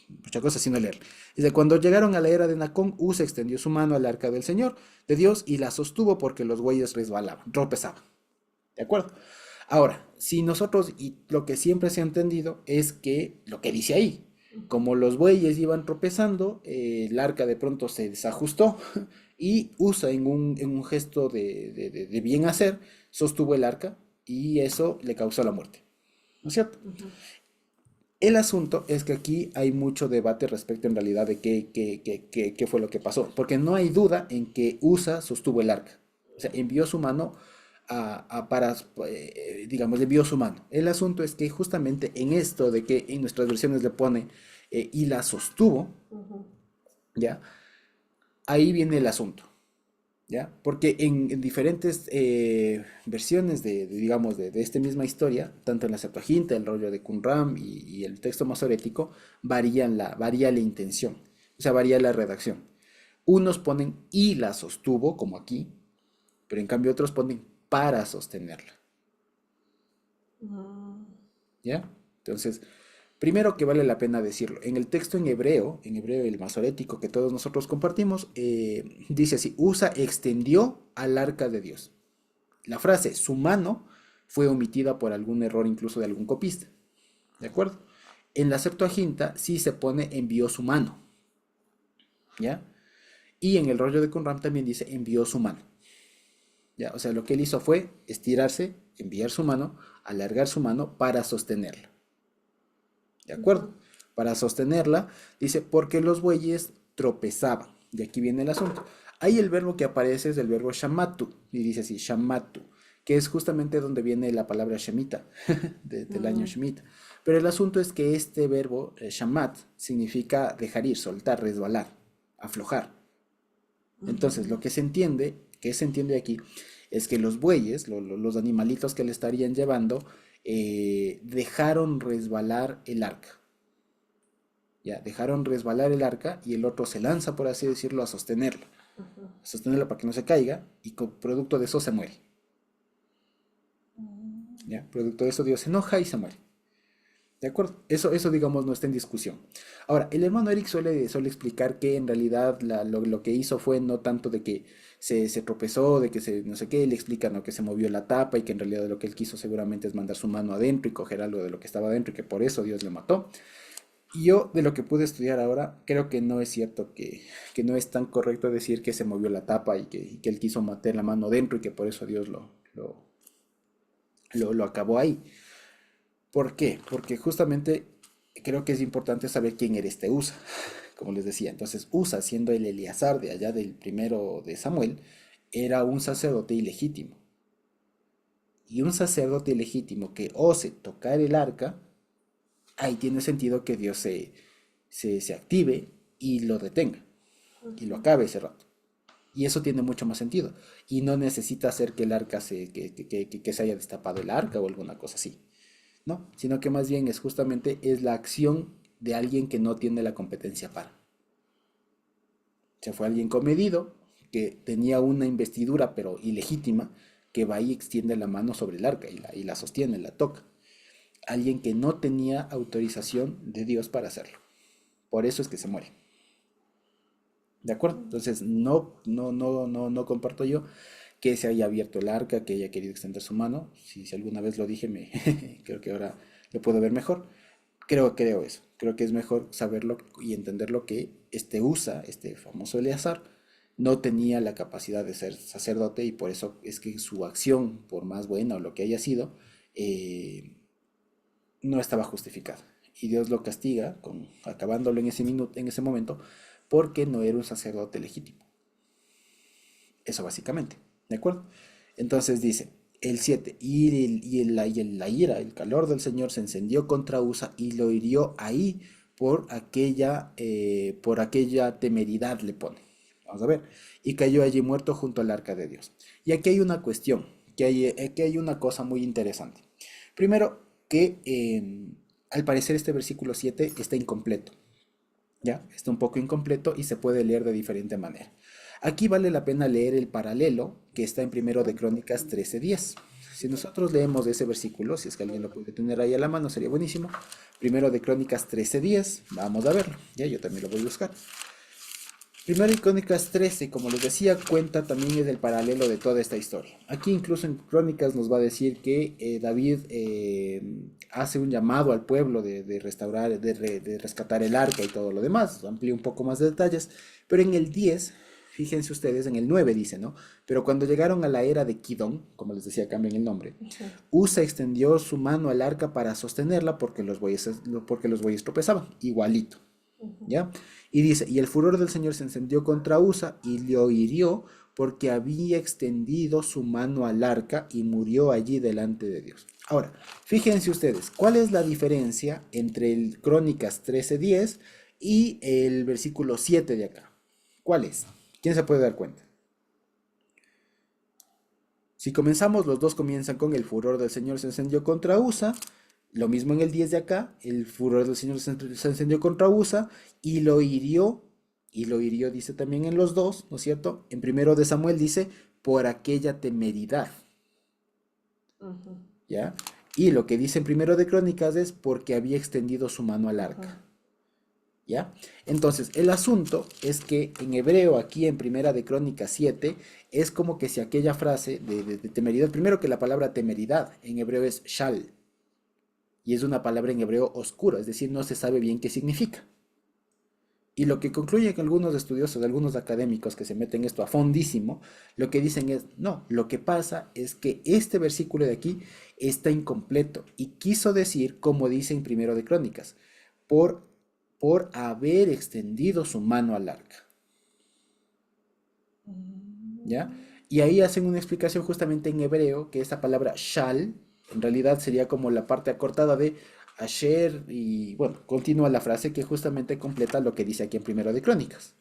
mucha cosa sino leer. Dice, cuando llegaron a la era de Nacón, Usa extendió su mano al arca del Señor, de Dios, y la sostuvo porque los bueyes resbalaban, tropezaban. ¿De acuerdo? Ahora, si nosotros, y lo que siempre se ha entendido es que lo que dice ahí, como los bueyes iban tropezando, el arca de pronto se desajustó y Usa en un gesto de bien hacer, sostuvo el arca y eso le causó la muerte. ¿No es cierto? El asunto es que aquí hay mucho debate respecto en realidad de qué fue lo que pasó, porque no hay duda en que Usa sostuvo el arca. O sea, envió su mano para, digamos, le envió su mano. El asunto es que justamente en esto de que en nuestras versiones le pone y la sostuvo, Ujú. ¿ya? Ahí viene el asunto, ¿ya? Porque en diferentes versiones digamos, de esta misma historia, tanto en la Septuaginta, el rollo de Qumran y el texto masorético, varía la intención, o sea, varía la redacción. Unos ponen y la sostuvo, como aquí, pero en cambio otros ponen para sostenerla, Mm. ¿ya? Entonces, primero que vale la pena decirlo, en el texto en hebreo el masorético que todos nosotros compartimos, dice así, Usa extendió al arca de Dios. La frase su mano fue omitida por algún error incluso de algún copista, ¿de acuerdo? En la Septuaginta sí se pone envió su mano, ¿ya? Y en el rollo de Qumran también dice envió su mano, ¿ya? O sea, lo que él hizo fue estirarse, enviar su mano, alargar su mano para sostenerla, ¿de acuerdo? Ujú. Para sostenerla, dice, porque los bueyes tropezaban. De aquí viene el asunto. Ahí el verbo que aparece es el verbo shamatu, y dice así, shamatu, que es justamente donde viene la palabra shemita, del año Mm. shemita. Pero el asunto es que este verbo, shamat, significa dejar ir, soltar, resbalar, aflojar. Entonces, lo Mm. que se entiende aquí, es que los bueyes, los animalitos que le estarían llevando, dejaron resbalar el arca. Ya, dejaron resbalar el arca y el otro se lanza, por así decirlo, Ujú. a sostenerla para que no se caiga y con producto de eso se muere. Mm. Ya, producto de eso Dios se enoja y se muere. ¿De acuerdo? Eso digamos no está en discusión. Ahora, el hermano Eric suele explicar que en realidad lo que hizo fue no tanto de que se tropezó, de que se no sé qué, él explica no que se movió la tapa y que en realidad lo que él quiso seguramente es mandar su mano adentro y coger algo de lo que estaba adentro y que por eso Dios le mató. Y yo, de lo que pude estudiar ahora, creo que no es cierto que no es tan correcto decir que se movió la tapa y que él quiso meter la mano dentro y que por eso Dios lo acabó ahí. ¿Por qué? Porque justamente creo que es importante saber quién era este Usa, como les decía. Entonces, Usa, siendo el Eleazar de allá del primero de Samuel, era un sacerdote ilegítimo. Y un sacerdote ilegítimo que ose tocar el arca, ahí tiene sentido que Dios se active y lo detenga y lo Ujú. acabe ese rato. Y eso tiene mucho más sentido. Y no necesita hacer que el arca que se haya destapado el arca o alguna cosa así. No, sino que más bien es justamente es la acción de alguien que no tiene la competencia para. Se fue alguien comedido, que tenía una investidura pero ilegítima, que va y extiende la mano sobre el arca y la sostiene, la toca. Alguien que no tenía autorización de Dios para hacerlo. Por eso es que se muere. ¿De acuerdo? Entonces, no comparto yo que se haya abierto el arca, que haya querido extender su mano. Si alguna vez lo dije, creo que ahora lo puedo ver mejor. Creo eso. Creo que es mejor saberlo y entenderlo que este Usa, este famoso Eleazar, no tenía la capacidad de ser sacerdote y por eso es que su acción, por más buena o lo que haya sido, eh, no estaba justificada. Y Dios lo castiga, acabándolo en ese minuto, en ese momento, porque no era un sacerdote legítimo. Eso básicamente. ¿De acuerdo? Entonces dice el 7 la ira, el calor del Señor se encendió contra Usa y lo hirió ahí por aquella temeridad, le pone. Vamos a ver. Y cayó allí muerto junto al arca de Dios. Y aquí hay una cuestión, que hay una cosa muy interesante. Primero, que al parecer este versículo 7 está incompleto. ¿Ya? Está un poco incompleto y se puede leer de diferente manera. Aquí vale la pena leer el paralelo que está en Primero de Crónicas 13:10. Si nosotros leemos ese versículo, si es que alguien lo puede tener ahí a la mano, sería buenísimo. Primero de Crónicas 13:10, vamos a verlo. Ya, yo también lo voy a buscar. Primero de Crónicas 13, como les decía, cuenta también del paralelo de toda esta historia. Aquí incluso en Crónicas nos va a decir que David hace un llamado al pueblo de restaurar, de rescatar el arca y todo lo demás. Amplía un poco más de detalles. Pero en el 10, fíjense ustedes, en el 9 dice, ¿no? Pero cuando llegaron a la era de Kidón, como les decía, cambian el nombre, Ujú. Usa extendió su mano al arca para sostenerla porque los bueyes tropezaban, igualito. Ujú. ¿Ya? Y dice, y el furor del Señor se encendió contra Usa y lo hirió porque había extendido su mano al arca y murió allí delante de Dios. Ahora, fíjense ustedes, ¿cuál es la diferencia entre el Crónicas 13:10 y el versículo 7 de acá? ¿Cuál es? ¿Quién se puede dar cuenta? Si comenzamos, los dos comienzan con el furor del Señor se encendió contra Usa. Lo mismo en el 10 de acá, el furor del Señor se encendió contra Usa y lo hirió dice también en los dos, ¿no es cierto? En primero de Samuel dice, por aquella temeridad, Ujú. ¿ya? Y lo que dice en primero de Crónicas es porque había extendido su mano al arca, ¿ya? Entonces, el asunto es que en hebreo, aquí en primera de Crónicas 7, es como que si aquella frase de temeridad, primero que la palabra temeridad en hebreo es shal, y es una palabra en hebreo oscuro, es decir, no se sabe bien qué significa. Y lo que concluyen algunos estudiosos, algunos académicos que se meten esto a fondísimo, lo que dicen es, no, lo que pasa es que este versículo de aquí está incompleto y quiso decir, como dice en primero de Crónicas, por, por haber extendido su mano al arca, ¿ya? Y ahí hacen una explicación justamente en hebreo, que esta palabra shal, en realidad sería como la parte acortada de Asher, y bueno, continúa la frase que justamente completa lo que dice aquí en Primero de Crónicas.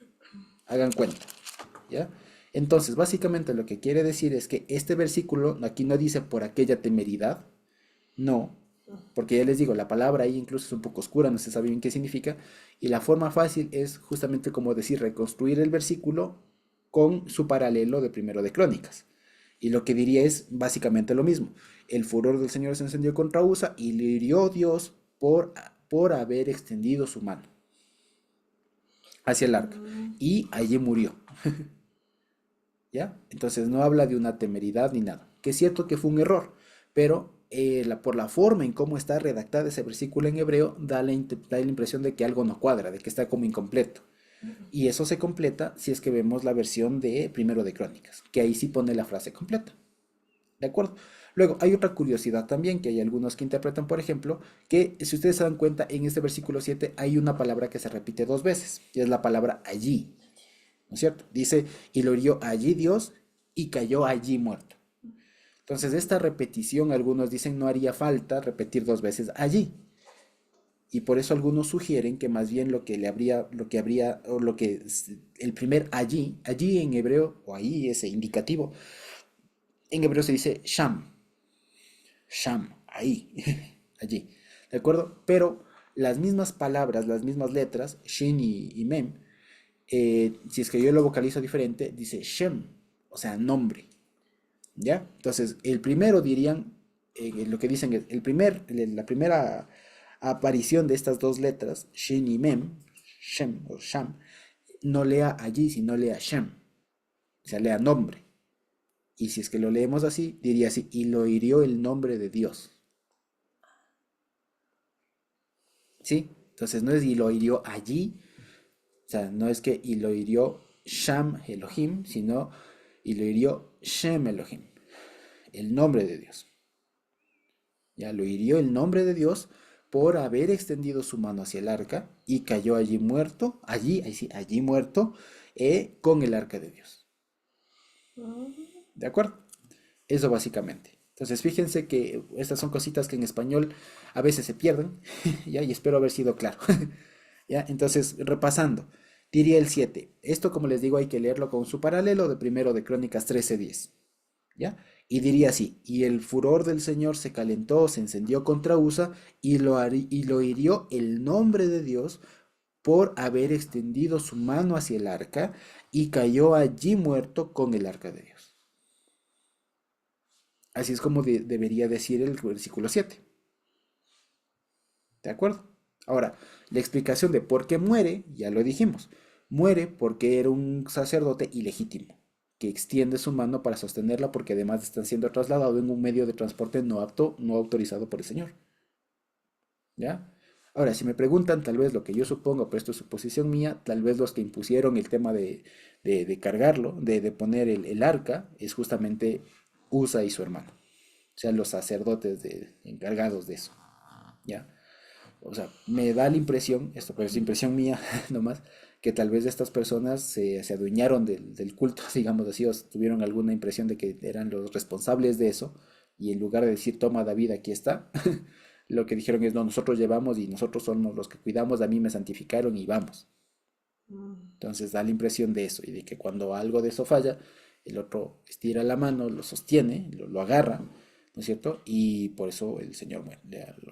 Hagan cuenta, ¿ya? Entonces, básicamente lo que quiere decir es que este versículo aquí no dice por aquella temeridad, no, porque ya les digo, la palabra ahí incluso es un poco oscura, no se sabe bien qué significa, y la forma fácil es justamente como decir, reconstruir el versículo con su paralelo de Primero de Crónicas. Y lo que diría es básicamente lo mismo. El furor del Señor se encendió contra Usa y le hirió Dios por haber extendido su mano hacia el arca. Y allí murió. ¿Ya? Entonces no habla de una temeridad ni nada. Que es cierto que fue un error, pero por la forma en cómo está redactada ese versículo en hebreo, da la impresión de que algo no cuadra, de que está como incompleto. Y eso se completa si es que vemos la versión de Primero de Crónicas, que ahí sí pone la frase completa. ¿De acuerdo? Luego, hay otra curiosidad también, que hay algunos que interpretan, por ejemplo, que si ustedes se dan cuenta, en este versículo 7 hay una palabra que se repite dos veces, y es la palabra allí, ¿no es cierto? Dice, y lo hirió allí Dios y cayó allí muerto. Entonces, esta repetición, algunos dicen, no haría falta repetir dos veces allí. Y por eso algunos sugieren que más bien el primer allí en hebreo, o ahí ese indicativo, en hebreo se dice sham, sham, ahí, allí, ¿de acuerdo? Pero las mismas palabras, las mismas letras, shin y mem, si es que yo lo vocalizo diferente, dice shem, o sea, nombre, ¿ya? Entonces, el primero dirían, lo que dicen es, la primera aparición de estas dos letras, shin y mem, shem o sham, no lea allí, sino lea shem, o sea, lea nombre. Y si es que lo leemos así, diría así, y lo hirió el nombre de Dios. ¿Sí? Entonces no es y lo hirió allí, o sea, no es que y lo hirió Sham Elohim, sino y lo hirió Shem Elohim, el nombre de Dios. Ya lo hirió el nombre de Dios por haber extendido su mano hacia el arca y cayó allí muerto, ahí sí, allí muerto, con el arca de Dios. ¿De acuerdo? Eso básicamente. Entonces, fíjense que estas son cositas que en español a veces se pierden, ¿ya? Y espero haber sido claro. ¿Ya? Entonces, repasando, diría el 7. Esto, como les digo, hay que leerlo con su paralelo de primero de Crónicas 13:10. ¿Ya? Y diría así, y el furor del Señor se calentó, se encendió contra Usa y lo hirió el nombre de Dios por haber extendido su mano hacia el arca y cayó allí muerto con el arca de Dios. Así es como debería decir el versículo 7. ¿De acuerdo? Ahora, la explicación de por qué muere, ya lo dijimos. Muere porque era un sacerdote ilegítimo, que extiende su mano para sostenerla porque además están siendo trasladados en un medio de transporte no apto, no autorizado por el Señor. ¿Ya? Ahora, si me preguntan, tal vez lo que yo supongo, pero esto es suposición mía, tal vez los que impusieron el tema de cargarlo, de poner el arca, es justamente Usa y su hermano. O sea, los sacerdotes encargados de eso. ¿Ya? o sea, me da la impresión, esto pues es impresión mía nomás, que tal vez estas personas se adueñaron del culto, digamos así, o tuvieron alguna impresión de que eran los responsables de eso, y en lugar de decir, toma David, aquí está, lo que dijeron es, no, nosotros llevamos y nosotros somos los que cuidamos, a mí me santificaron y vamos. mm, Entonces da la impresión de eso, y de que cuando algo de eso falla, el otro estira la mano, lo sostiene, lo agarra, ¿no es cierto? Y por eso el Señor muere,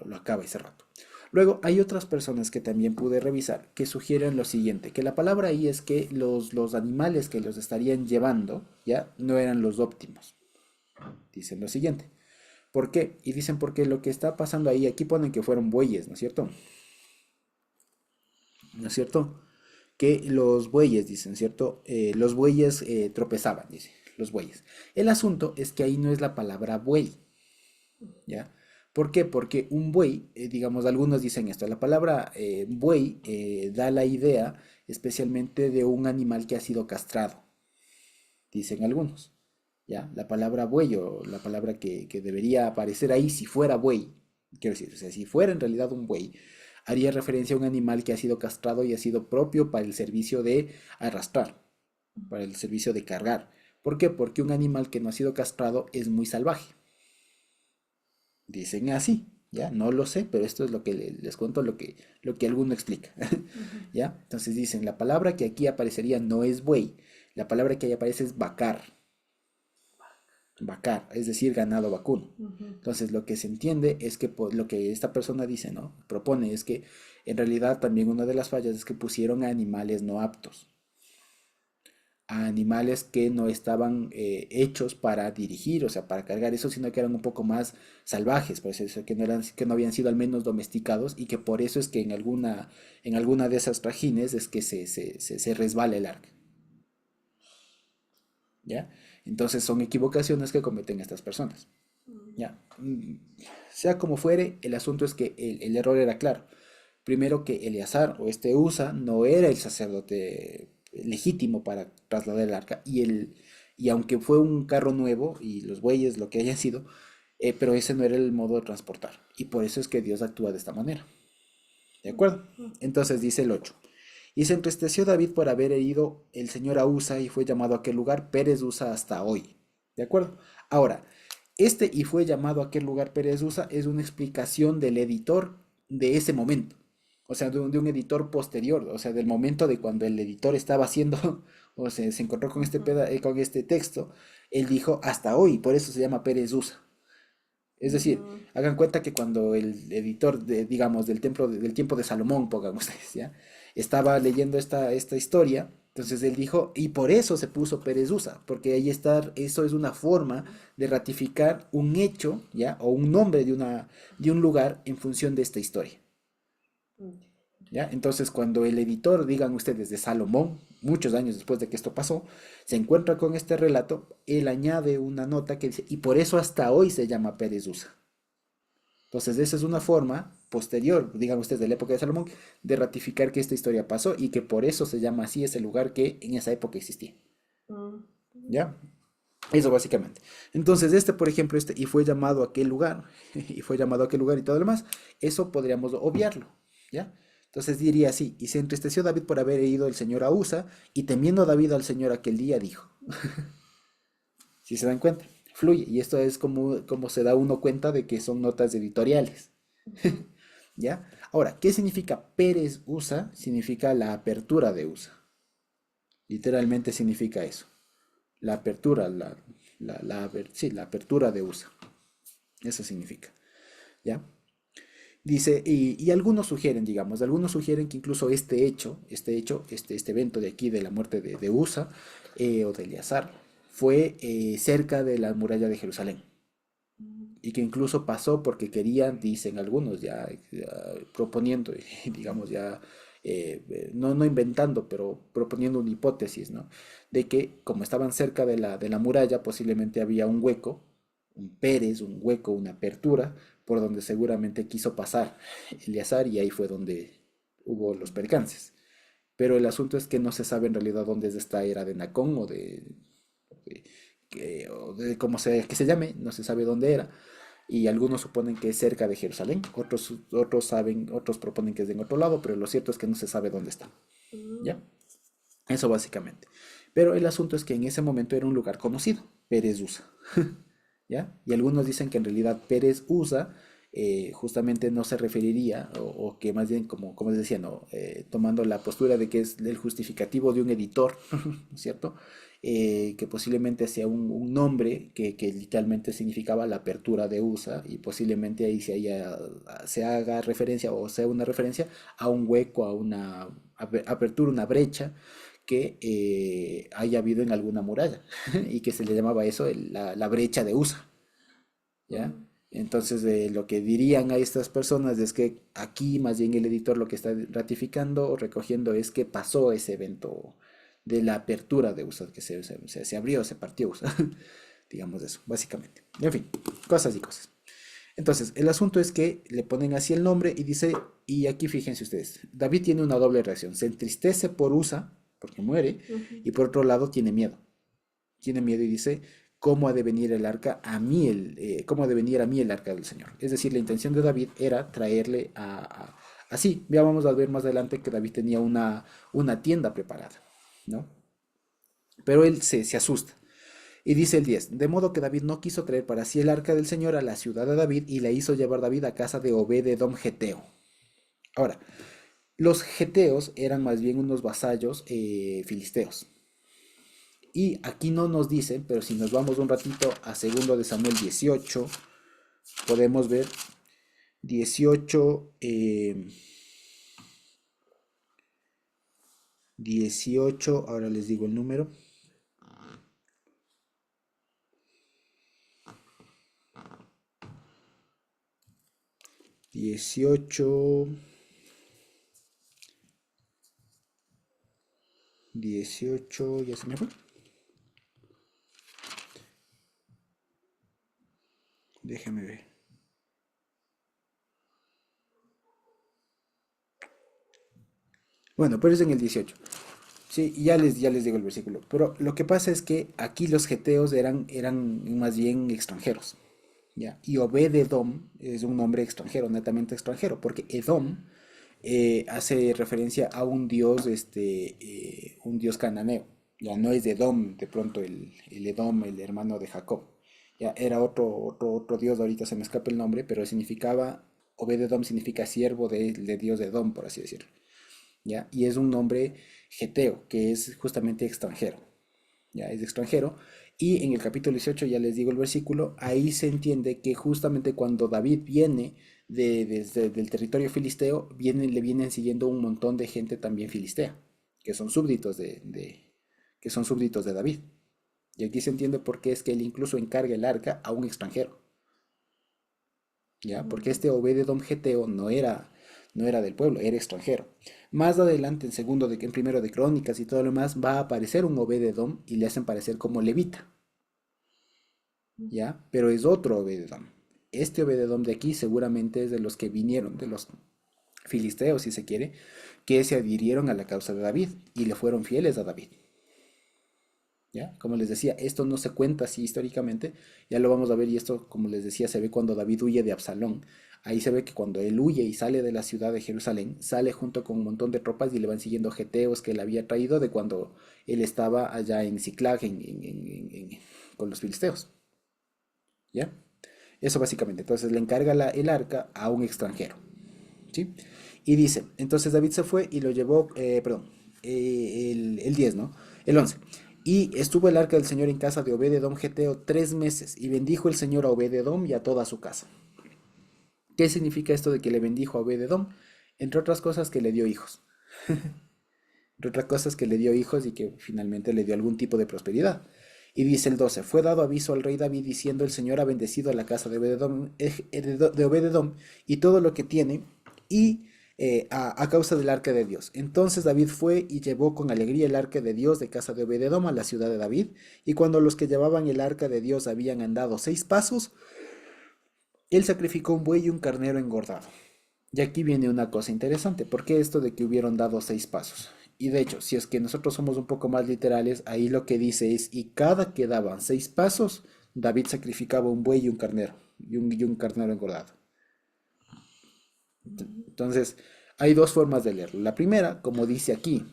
lo acaba ese rato. Luego hay otras personas que también pude revisar que sugieren lo siguiente, que la palabra ahí es que los animales que los estarían llevando ya no eran los óptimos. Dicen lo siguiente. ¿Por qué? Y dicen porque lo que está pasando ahí, aquí ponen que fueron bueyes, ¿no es cierto? ¿No es cierto? Que los bueyes, dicen, ¿cierto? Los bueyes tropezaban, dice, los bueyes. El asunto es que ahí no es la palabra buey, ¿ya? ¿Por qué? Porque un buey, digamos, algunos dicen esto, la palabra buey da la idea especialmente de un animal que ha sido castrado, dicen algunos, ¿ya? La palabra buey o la palabra que debería aparecer ahí si fuera buey, quiero decir, o sea, si fuera en realidad un buey, haría referencia a un animal que ha sido castrado y ha sido propio para el servicio de arrastrar, para el servicio de cargar. ¿Por qué? Porque un animal que no ha sido castrado es muy salvaje. Dicen así, ¿ya? No lo sé, pero esto es lo que les cuento, lo que alguno explica, ujú, ¿ya? Entonces dicen, la palabra que aquí aparecería no es buey, la palabra que ahí aparece es vacar, vacar, es decir, ganado vacuno. ujú. Entonces, lo que se entiende es que lo que esta persona dice, ¿no? Propone es que en realidad también una de las fallas es que pusieron a animales no aptos, a animales que no estaban hechos para dirigir, o sea, para cargar eso, sino que eran un poco más salvajes, por eso que no eran, que no habían sido al menos domesticados y que por eso es que en alguna de esas trajines es que se resbala el arca, ¿ya? Entonces son equivocaciones que cometen estas personas. Ya, sea como fuere, el asunto es que el error era claro. Primero que Eleazar o este Usa no era el sacerdote legítimo para trasladar el arca y aunque fue un carro nuevo y los bueyes lo que hayan sido, pero ese no era el modo de transportar y por eso es que Dios actúa de esta manera. ¿De acuerdo? Entonces dice el 8. Y se entristeció David por haber herido el Señor a Usa y fue llamado a aquel lugar Pérez Usa hasta hoy. ¿De acuerdo? Ahora, y fue llamado a aquel lugar Pérez Usa es una explicación del editor de ese momento. O sea, de un editor posterior, o sea, del momento de cuando el editor estaba haciendo, o se encontró con este, Ujú, con este texto, él dijo hasta hoy, por eso se llama Pérez Usa. Es decir, ujú, hagan cuenta que cuando el editor, digamos, del templo, del tiempo de Salomón, pongamos ustedes, ¿ya? Estaba leyendo esta historia, entonces él dijo, y por eso se puso Pérez Usa, porque ahí está, eso es una forma de ratificar un hecho, ¿ya? O un nombre de un lugar en función de esta historia. ujú. ¿Ya? Entonces, cuando el editor, digan ustedes, de Salomón, muchos años después de que esto pasó, se encuentra con este relato, él añade una nota que dice, y por eso hasta hoy se llama Pérez Usa. Entonces, esa es una forma posterior, digan ustedes, de la época de Salomón, de ratificar que esta historia pasó y que por eso se llama así ese lugar que en esa época existía. Mm, ¿Ya? Eso básicamente. Entonces, por ejemplo, y fue llamado a aquel lugar, y fue llamado a aquel lugar y todo lo demás, eso podríamos obviarlo, ¿ya? Entonces diría así, y se entristeció David por haber herido el Señor a Usa, y temiendo David al Señor aquel día, dijo, si se dan cuenta, fluye, y esto es como se da uno cuenta de que son notas editoriales, ujú, ¿ya? Ahora, ¿qué significa Pérez Usa? Significa la apertura de Usa, literalmente significa eso, la apertura, sí, la apertura de USA. Eso significa, ¿ya? Dice, y algunos sugieren que incluso este evento de aquí, de la muerte de Usa o de Eleazar, fue cerca de la muralla de Jerusalén. Y que incluso pasó porque querían, dicen algunos, ya proponiendo, digamos, ya no inventando, pero proponiendo una hipótesis, ¿no? De que como estaban cerca de la muralla, posiblemente había un hueco, un Pérez, un hueco, una apertura, por donde seguramente quiso pasar Eleazar y ahí fue donde hubo los percances. Pero el asunto es que no se sabe en realidad dónde es esta era de Nacón o de cómo que se llame, no se sabe dónde era. y algunos suponen que es cerca de Jerusalén, otros proponen que es en otro lado, pero lo cierto es que no se sabe dónde está, ¿ya? Eso básicamente. Pero el asunto es que en ese momento era un lugar conocido, Pérez Usa, ¿ya? Y algunos dicen que en realidad Pérez Usa justamente no se referiría, o que más bien, como les decía, ¿no? Tomando la postura de que es el justificativo de un editor, ¿no es cierto? Que posiblemente sea un nombre que literalmente significaba la apertura de USA y posiblemente ahí se haga referencia o sea una referencia a un hueco, a una apertura, una brecha que haya habido en alguna muralla y que se le llamaba eso la brecha de USA. ¿Ya? Mm, Entonces, lo que dirían a estas personas es que aquí más bien el editor lo que está ratificando o recogiendo es que pasó ese evento de la apertura de USA, que se abrió, se partió USA, digamos eso, básicamente. En fin, cosas y cosas. Entonces, el asunto es que le ponen así el nombre y dice, y aquí fíjense ustedes, David tiene una doble reacción, se entristece por USA, porque muere, ujú, y por otro lado tiene miedo y dice, ¿cómo ha de venir el arca a mí, cómo ha de venir a mí el arca del Señor? Es decir, la intención de David era traerle así. Ya vamos a ver más adelante que David tenía una tienda preparada, ¿no? Pero él se asusta. Y dice el 10, de modo que David no quiso traer para sí el arca del Señor a la ciudad de David y la hizo llevar David a casa de Obed-edom geteo. Ahora, los geteos eran más bien unos vasallos filisteos. Y aquí no nos dicen, pero si nos vamos un ratito a segundo de Samuel 18, podemos ver 18, 18, ahora les digo el número, 18, 18, ya se me fue, déjame ver. Bueno, pero es en el 18. Sí, y ya les digo el versículo. Pero lo que pasa es que aquí los geteos eran más bien extranjeros. ¿Ya? Y Obed-edom es un nombre extranjero, netamente extranjero, porque Edom hace referencia a un dios cananeo. Ya no es de Edom, de pronto el Edom, el hermano de Jacob. Ya era otro dios, ahorita se me escapa el nombre, pero Obed-edom significa siervo de Dios de Edom, por así decirlo. ¿Ya? Y es un nombre geteo, que es justamente extranjero, ¿ya? Es extranjero. Y en el capítulo 18, ya les digo el versículo, ahí se entiende que justamente cuando David viene desde del territorio filisteo, le vienen siguiendo un montón de gente también filistea, que son súbditos que son súbditos de David. Y aquí se entiende por qué es que él incluso encarga el arca a un extranjero. ¿Ya? Porque mm, este Obed-edom geteo no era del pueblo, era extranjero. Más adelante, en primero de Crónicas y todo lo demás, va a aparecer un Obed-edom y le hacen parecer como levita, mm, ¿ya? Pero es otro Obed-edom. Este Obed-edom de aquí seguramente es de los que vinieron, de los filisteos, si se quiere, que se adhirieron a la causa de David y le fueron fieles a David. ¿Ya? Como les decía, esto no se cuenta así históricamente, ya lo vamos a ver y esto, como les decía, se ve cuando David huye de Absalón. Ahí se ve que cuando él huye y sale de la ciudad de Jerusalén, sale junto con un montón de tropas y le van siguiendo geteos que él había traído de cuando él estaba allá en Ziklag con los filisteos. ¿Ya? Eso básicamente. Entonces le encarga el arca a un extranjero. ¿Sí? Y dice, entonces David se fue y lo llevó, perdón, el 10, ¿no? El 11. Y estuvo el arca del Señor en casa de Obed-edom geteo 3 meses, y bendijo el Señor a Obed-edom y a toda su casa. ¿Qué significa esto de que le bendijo a Obed-edom? Entre otras cosas que le dio hijos. Entre otras cosas que le dio hijos y que finalmente le dio algún tipo de prosperidad. Y dice el 12, fue dado aviso al rey David diciendo, el Señor ha bendecido a la casa de Obed-edom, y todo lo que tiene, y a causa del arca de Dios. Entonces David fue y llevó con alegría el arca de Dios de casa de Obed-edom a la ciudad de David, y cuando los que llevaban el arca de Dios habían andado 6 pasos, él sacrificó un buey y un carnero engordado. Y aquí viene una cosa interesante, ¿por qué esto de que hubieron dado 6 pasos? Y de hecho, si es que nosotros somos un poco más literales, ahí lo que dice es, y cada que daban 6 pasos, David sacrificaba un buey y un carnero. y un carnero engordado. Entonces, hay dos formas de leerlo. La primera, como dice aquí,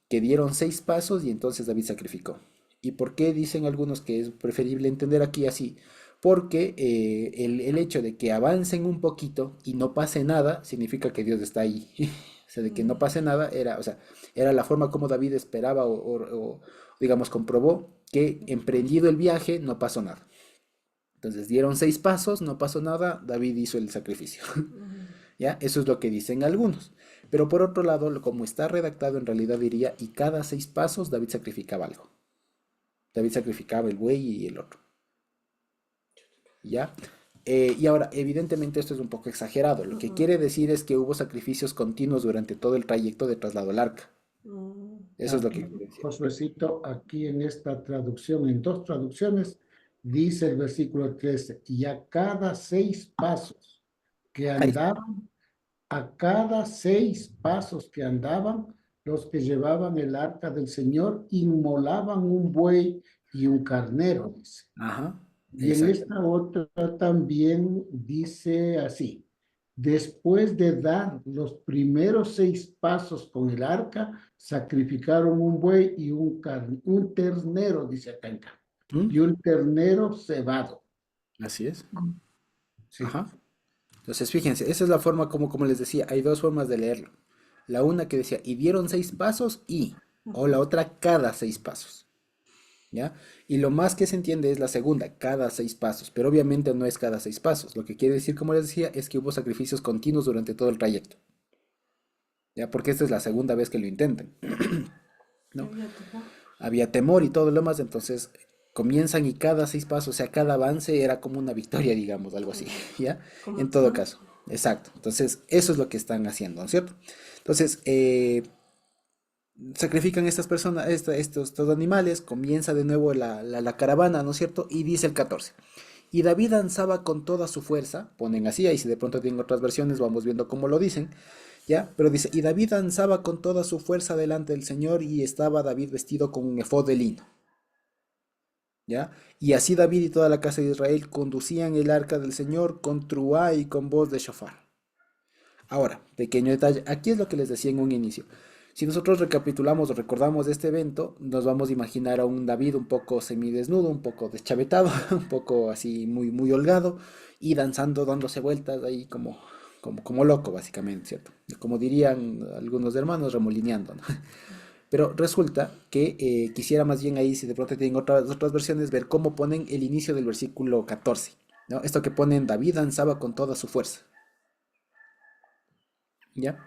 que dieron 6 pasos y entonces David sacrificó. ¿Y por qué dicen algunos que es preferible entender aquí así? Porque el hecho de que avancen un poquito y no pase nada significa que Dios está ahí. O sea, de que no pase nada era, o sea, era la forma como David esperaba digamos, comprobó que emprendido el viaje no pasó nada. Entonces dieron 6 pasos, no pasó nada, David hizo el sacrificio. ¿Ya? Eso es lo que dicen algunos. Pero por otro lado, como está redactado, en realidad diría, y cada 6 pasos David sacrificaba algo. David sacrificaba el buey y el otro. ¿Ya? Y ahora, evidentemente esto es un poco exagerado. Lo que quiere decir es que hubo sacrificios continuos durante todo el trayecto de traslado al arca. Eso es lo que Aquí, quiere decir. Josuecito, aquí en esta traducción, en dos traducciones, dice el versículo 13, y a cada 6 pasos que Ahí está. andaban, a cada 6 pasos que andaban, los que llevaban el arca del Señor inmolaban un buey y un carnero, dice. Ajá, Y en exacto. esta otra también dice así, después de dar los primeros 6 pasos con el arca, sacrificaron un buey y un ternero, dice acá en cambio, ¿Mm? y un ternero cebado. Así es. Sí. Ajá. Entonces, fíjense, esa es la forma como les decía, hay dos formas de leerlo. La una que decía, y dieron 6 pasos o la otra cada 6 pasos. ¿Ya? Y lo más que se entiende es la segunda, cada 6 pasos, pero obviamente no es cada 6 pasos. Lo que quiere decir, como les decía, es que hubo sacrificios continuos durante todo el trayecto. ¿Ya? Porque esta es la segunda vez que lo intentan, ¿no? Había temor y todo lo demás, entonces comienzan y cada 6 pasos, o sea, cada avance era como una victoria, digamos, algo así, ¿ya? En todo caso, exacto. Entonces, eso es lo que están haciendo, ¿no es cierto? Entonces, sacrifican estas personas, estos animales, comienza de nuevo la caravana, ¿no es cierto? Y dice el 14. Y David danzaba con toda su fuerza, ponen así, ahí si de pronto tienen otras versiones, vamos viendo cómo lo dicen, ¿ya? Pero dice, y David danzaba con toda su fuerza delante del Señor y estaba David vestido con un efod de lino, ¿ya? Y así David y toda la casa de Israel conducían el arca del Señor con truá y con voz de shofar. Ahora, pequeño detalle, aquí es lo que les decía en un inicio. Si nosotros recapitulamos o recordamos de este evento, nos vamos a imaginar a un David un poco semidesnudo, un poco deschavetado, un poco así muy, muy holgado y danzando, dándose vueltas ahí como loco, básicamente, ¿cierto? Como dirían algunos hermanos, remolineando, ¿no? Pero resulta que quisiera más bien ahí, si de pronto tienen otras versiones, ver cómo ponen el inicio del versículo 14, ¿no? Esto que ponen, David danzaba con toda su fuerza, ¿ya?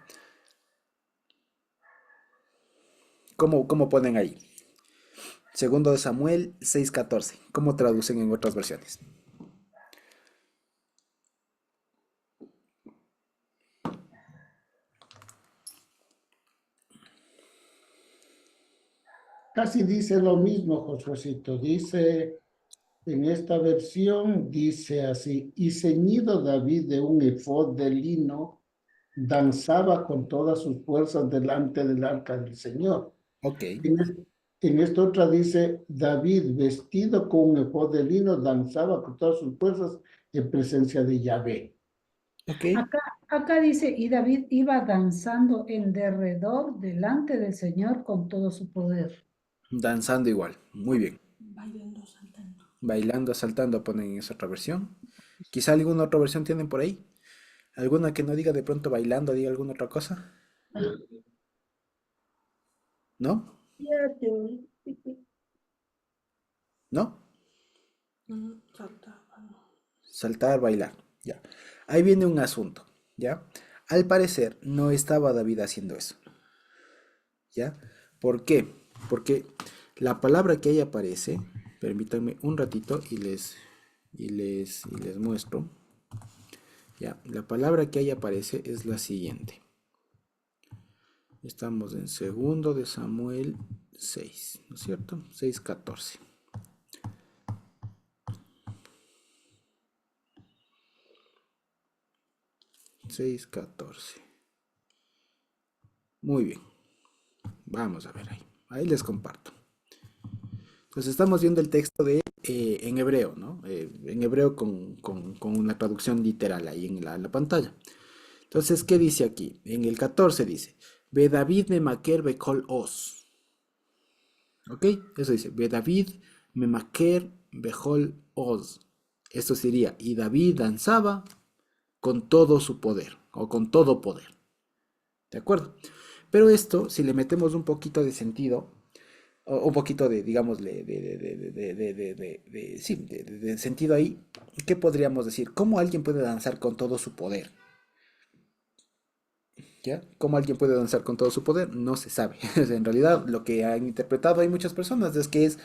¿Cómo ponen ahí? Segundo de Samuel 6:14. ¿Cómo traducen en otras versiones? Casi dice lo mismo, Josuecito. Dice, en esta versión, dice así, y ceñido David de un efod de lino, danzaba con todas sus fuerzas delante del arca del Señor. Ok, En esta otra dice, David vestido con un efod de lino, danzaba con todas sus fuerzas en presencia de Yahvé. ok. Acá dice, y David iba danzando en derredor delante del Señor con todo su poder. Danzando igual. Muy bien. Bailando, saltando. Bailando, saltando ponen en esa otra versión. Quizá alguna otra versión tienen por ahí. ¿Alguna que no diga de pronto bailando, diga alguna otra cosa? ¿No? Fíjate, ¿No? saltaba, ¿no? Saltar, bailar. Ya. Ahí viene un asunto. ¿Ya? Al parecer no estaba David haciendo eso. ¿Ya? ¿Por qué? Porque la palabra que ahí aparece, permítanme un ratito y les muestro. Ya, la palabra que ahí aparece es la siguiente. Estamos en segundo de Samuel 6, ¿no es cierto? 6:14. 6:14. Muy bien. Vamos a ver ahí. Ahí les comparto. Entonces estamos viendo el texto de en hebreo, ¿no? En hebreo con una traducción literal ahí en la pantalla. Entonces, ¿qué dice aquí? En el 14 dice, Ve David me maquer bekol os. ¿Ok? Eso dice, Ve David me maquer bekol os. Esto sería, y David danzaba con todo su poder, o con todo poder. ¿De acuerdo? Pero esto, si le metemos un poquito de sentido, o un poquito de, digámosle, sí, de sentido ahí, ¿qué podríamos decir? ¿Cómo alguien puede danzar con todo su poder? ¿Ya? ¿Cómo alguien puede danzar con todo su poder? No se sabe. En realidad, lo que han interpretado hay muchas personas es que es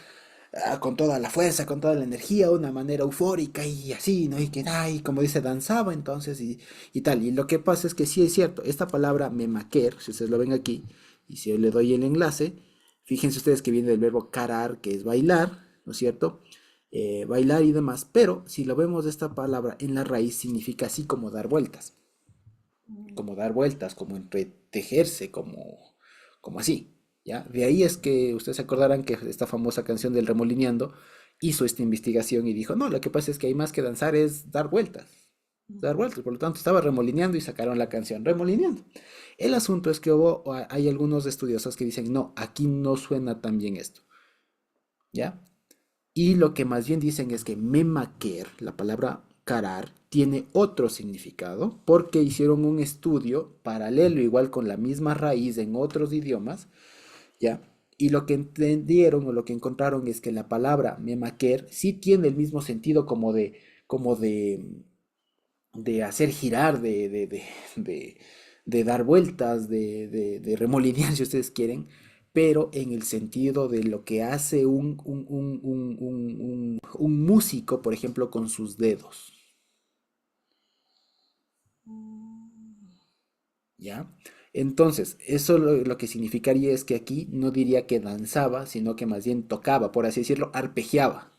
con toda la fuerza, con toda la energía, una manera eufórica y así, ¿no? Y que, ay, como dice, danzaba entonces y tal. Y lo que pasa es que sí es cierto, esta palabra memaker, si ustedes lo ven aquí, y si yo le doy el enlace, fíjense ustedes que viene del verbo karar, que es bailar, ¿no es cierto? Bailar y demás, pero si lo vemos esta palabra en la raíz significa así como dar vueltas, como entretejerse, como así, ¿ya? De ahí es que ustedes se acordarán que esta famosa canción del Remolineando hizo esta investigación y dijo, no, lo que pasa es que hay más que danzar es dar vueltas, por lo tanto estaba remolineando y sacaron la canción Remolineando. El asunto es que hay algunos estudiosos que dicen, no, aquí no suena tan bien esto, ¿ya? Y lo que más bien dicen es que memaker, la palabra carar, tiene otro significado porque hicieron un estudio paralelo, igual con la misma raíz en otros idiomas, ¿ya? Y lo que entendieron o lo que encontraron es que la palabra memaker sí tiene el mismo sentido como de hacer girar, de dar vueltas, de remolinear, si ustedes quieren, pero en el sentido de lo que hace un músico, por ejemplo, con sus dedos, ¿ya? Entonces, eso lo que significaría es que aquí no diría que danzaba, sino que más bien tocaba, por así decirlo, arpegiaba.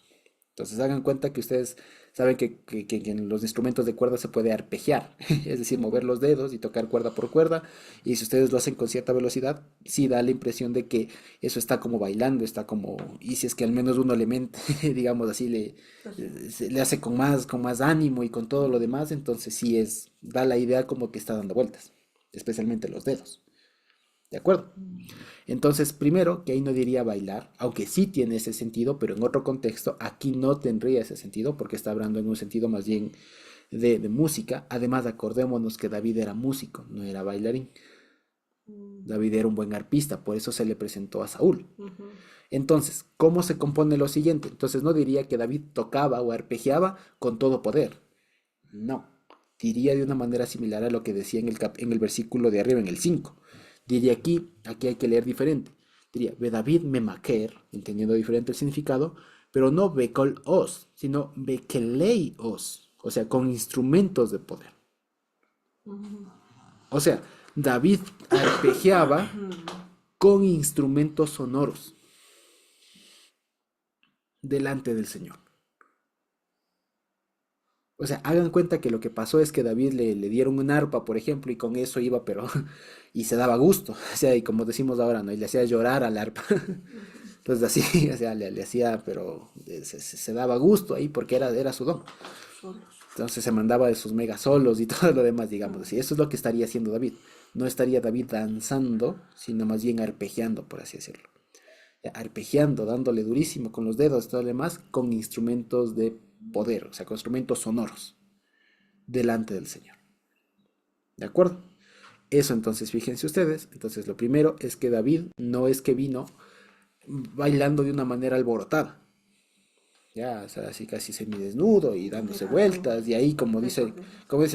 Entonces hagan cuenta que ustedes saben que en los instrumentos de cuerda se puede arpegiar, es decir, mover los dedos y tocar cuerda por cuerda. Y si ustedes lo hacen con cierta velocidad, sí da la impresión de que eso está como bailando, está como, y si es que al menos uno le mente, digamos así, le hace con más ánimo y con todo lo demás, entonces sí da la idea como que está dando vueltas, especialmente los dedos. ¿De acuerdo? Entonces, primero, que ahí no diría bailar, aunque sí tiene ese sentido, pero en otro contexto, aquí no tendría ese sentido, porque está hablando en un sentido más bien de música. Además, acordémonos que David era músico, no era bailarín. David era un buen arpista, por eso se le presentó a Saúl. Entonces, ¿cómo se compone lo siguiente? Entonces, no diría que David tocaba o arpegiaba con todo poder. No, diría de una manera similar a lo que decía en el versículo de arriba, en el 5. Diría aquí hay que leer diferente. Diría, ve David me maquer, entendiendo diferente el significado, pero no bekol os, sino bekelei os, o sea, con instrumentos de poder. O sea, David arpegiaba con instrumentos sonoros delante del Señor. O sea, hagan cuenta que lo que pasó es que David le dieron un arpa, por ejemplo, y con eso iba, pero, y se daba gusto, o sea, y como decimos ahora, ¿no? Y le hacía llorar al arpa. Entonces así, o sea, le hacía, pero se daba gusto ahí porque era su don. Solos. Entonces se mandaba de sus mega solos y todo lo demás, digamos así. Eso es lo que estaría haciendo David. No estaría David danzando, sino más bien arpegiando, por así decirlo. Ya, arpegiando, dándole durísimo con los dedos y todo lo demás, con instrumentos de poder, o sea, con instrumentos sonoros, delante del Señor. ¿De acuerdo? Eso entonces, fíjense ustedes. Entonces, lo primero es que David no es que vino bailando de una manera alborotada. Ya, o sea, así casi semidesnudo y dándose vueltas, y ahí como dicen,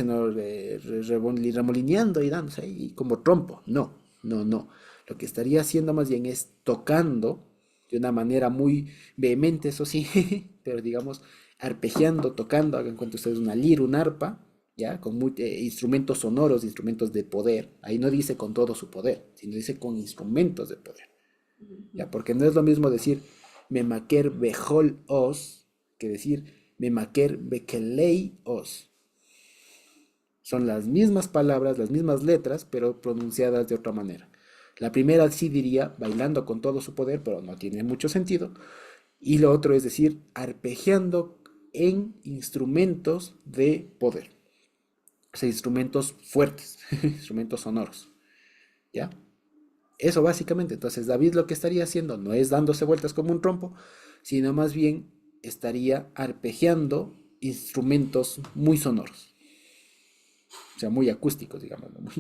¿no? Remolineando y dándose ahí como trompo. No, no, no. Lo que estaría haciendo más bien es tocando de una manera muy vehemente, eso sí, pero digamos, arpegiando, tocando, hagan cuenta ustedes una lira, un arpa, ya, con instrumentos sonoros, instrumentos de poder. Ahí no dice con todo su poder, sino dice con instrumentos de poder. Ya, porque no es lo mismo decir memaker bejol os que decir memaker bekelei os. Son las mismas palabras, las mismas letras, pero pronunciadas de otra manera. La primera sí diría bailando con todo su poder, pero no tiene mucho sentido. Y lo otro es decir, arpegiando en instrumentos de poder, o sea, instrumentos fuertes, instrumentos sonoros, ¿ya? Eso básicamente. Entonces David lo que estaría haciendo no es dándose vueltas como un trompo, sino más bien estaría arpegiando instrumentos muy sonoros, o sea, muy acústicos, digamos, ¿no?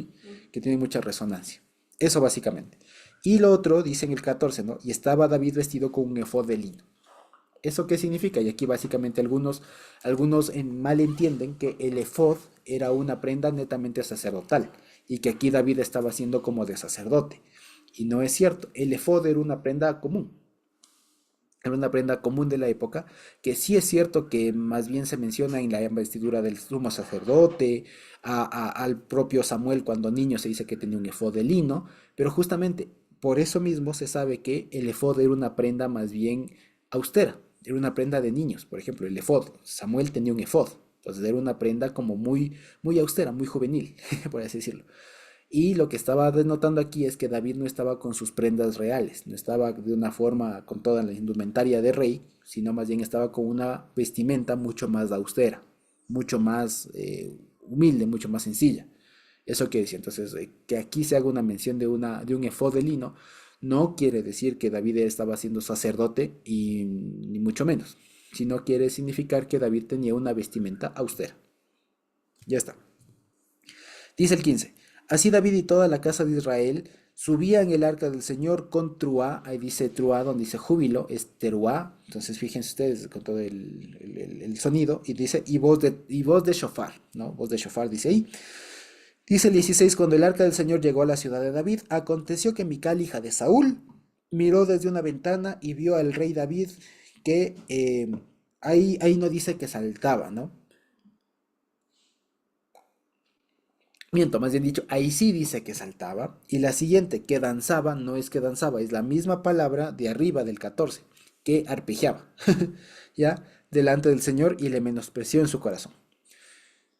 Que tienen mucha resonancia. Eso básicamente. Y lo otro, dice en el 14, ¿no? Y estaba David vestido con un efod de lino. ¿Eso qué significa? Y aquí básicamente algunos mal entienden que el efod era una prenda netamente sacerdotal y que aquí David estaba haciendo como de sacerdote. Y no es cierto, el efod era una prenda común de la época, que sí es cierto que más bien se menciona en la vestidura del sumo sacerdote, al propio Samuel cuando niño se dice que tenía un efod de lino, pero justamente por eso mismo se sabe que el efod era una prenda más bien austera, era una prenda de niños, por ejemplo, el efod, Samuel tenía un efod, entonces era una prenda como muy, muy austera, muy juvenil, por así decirlo. Y lo que estaba denotando aquí es que David no estaba con sus prendas reales, no estaba de una forma con toda la indumentaria de rey, sino más bien estaba con una vestimenta mucho más austera, mucho más humilde, mucho más sencilla. Eso quiere decir, entonces, que aquí se haga una mención de un efod de lino, no quiere decir que David estaba siendo sacerdote y ni mucho menos, sino quiere significar que David tenía una vestimenta austera. Ya está. Dice el 15. Así David y toda la casa de Israel subían el arca del Señor con truá, ahí dice truá, donde dice júbilo, es teruá, entonces fíjense ustedes con todo el sonido, y dice, y voz de shofar, ¿no? Voz de shofar dice ahí. Dice el 16, cuando el arca del Señor llegó a la ciudad de David, aconteció que Mical, hija de Saúl, miró desde una ventana y vio al rey David que ahí no dice que saltaba, ¿no? Miento, más bien dicho, ahí sí dice que saltaba. Y la siguiente, que danzaba, no es que danzaba, es la misma palabra de arriba del 14, que arpegiaba, ¿ya? Delante del Señor y le menospreció en su corazón.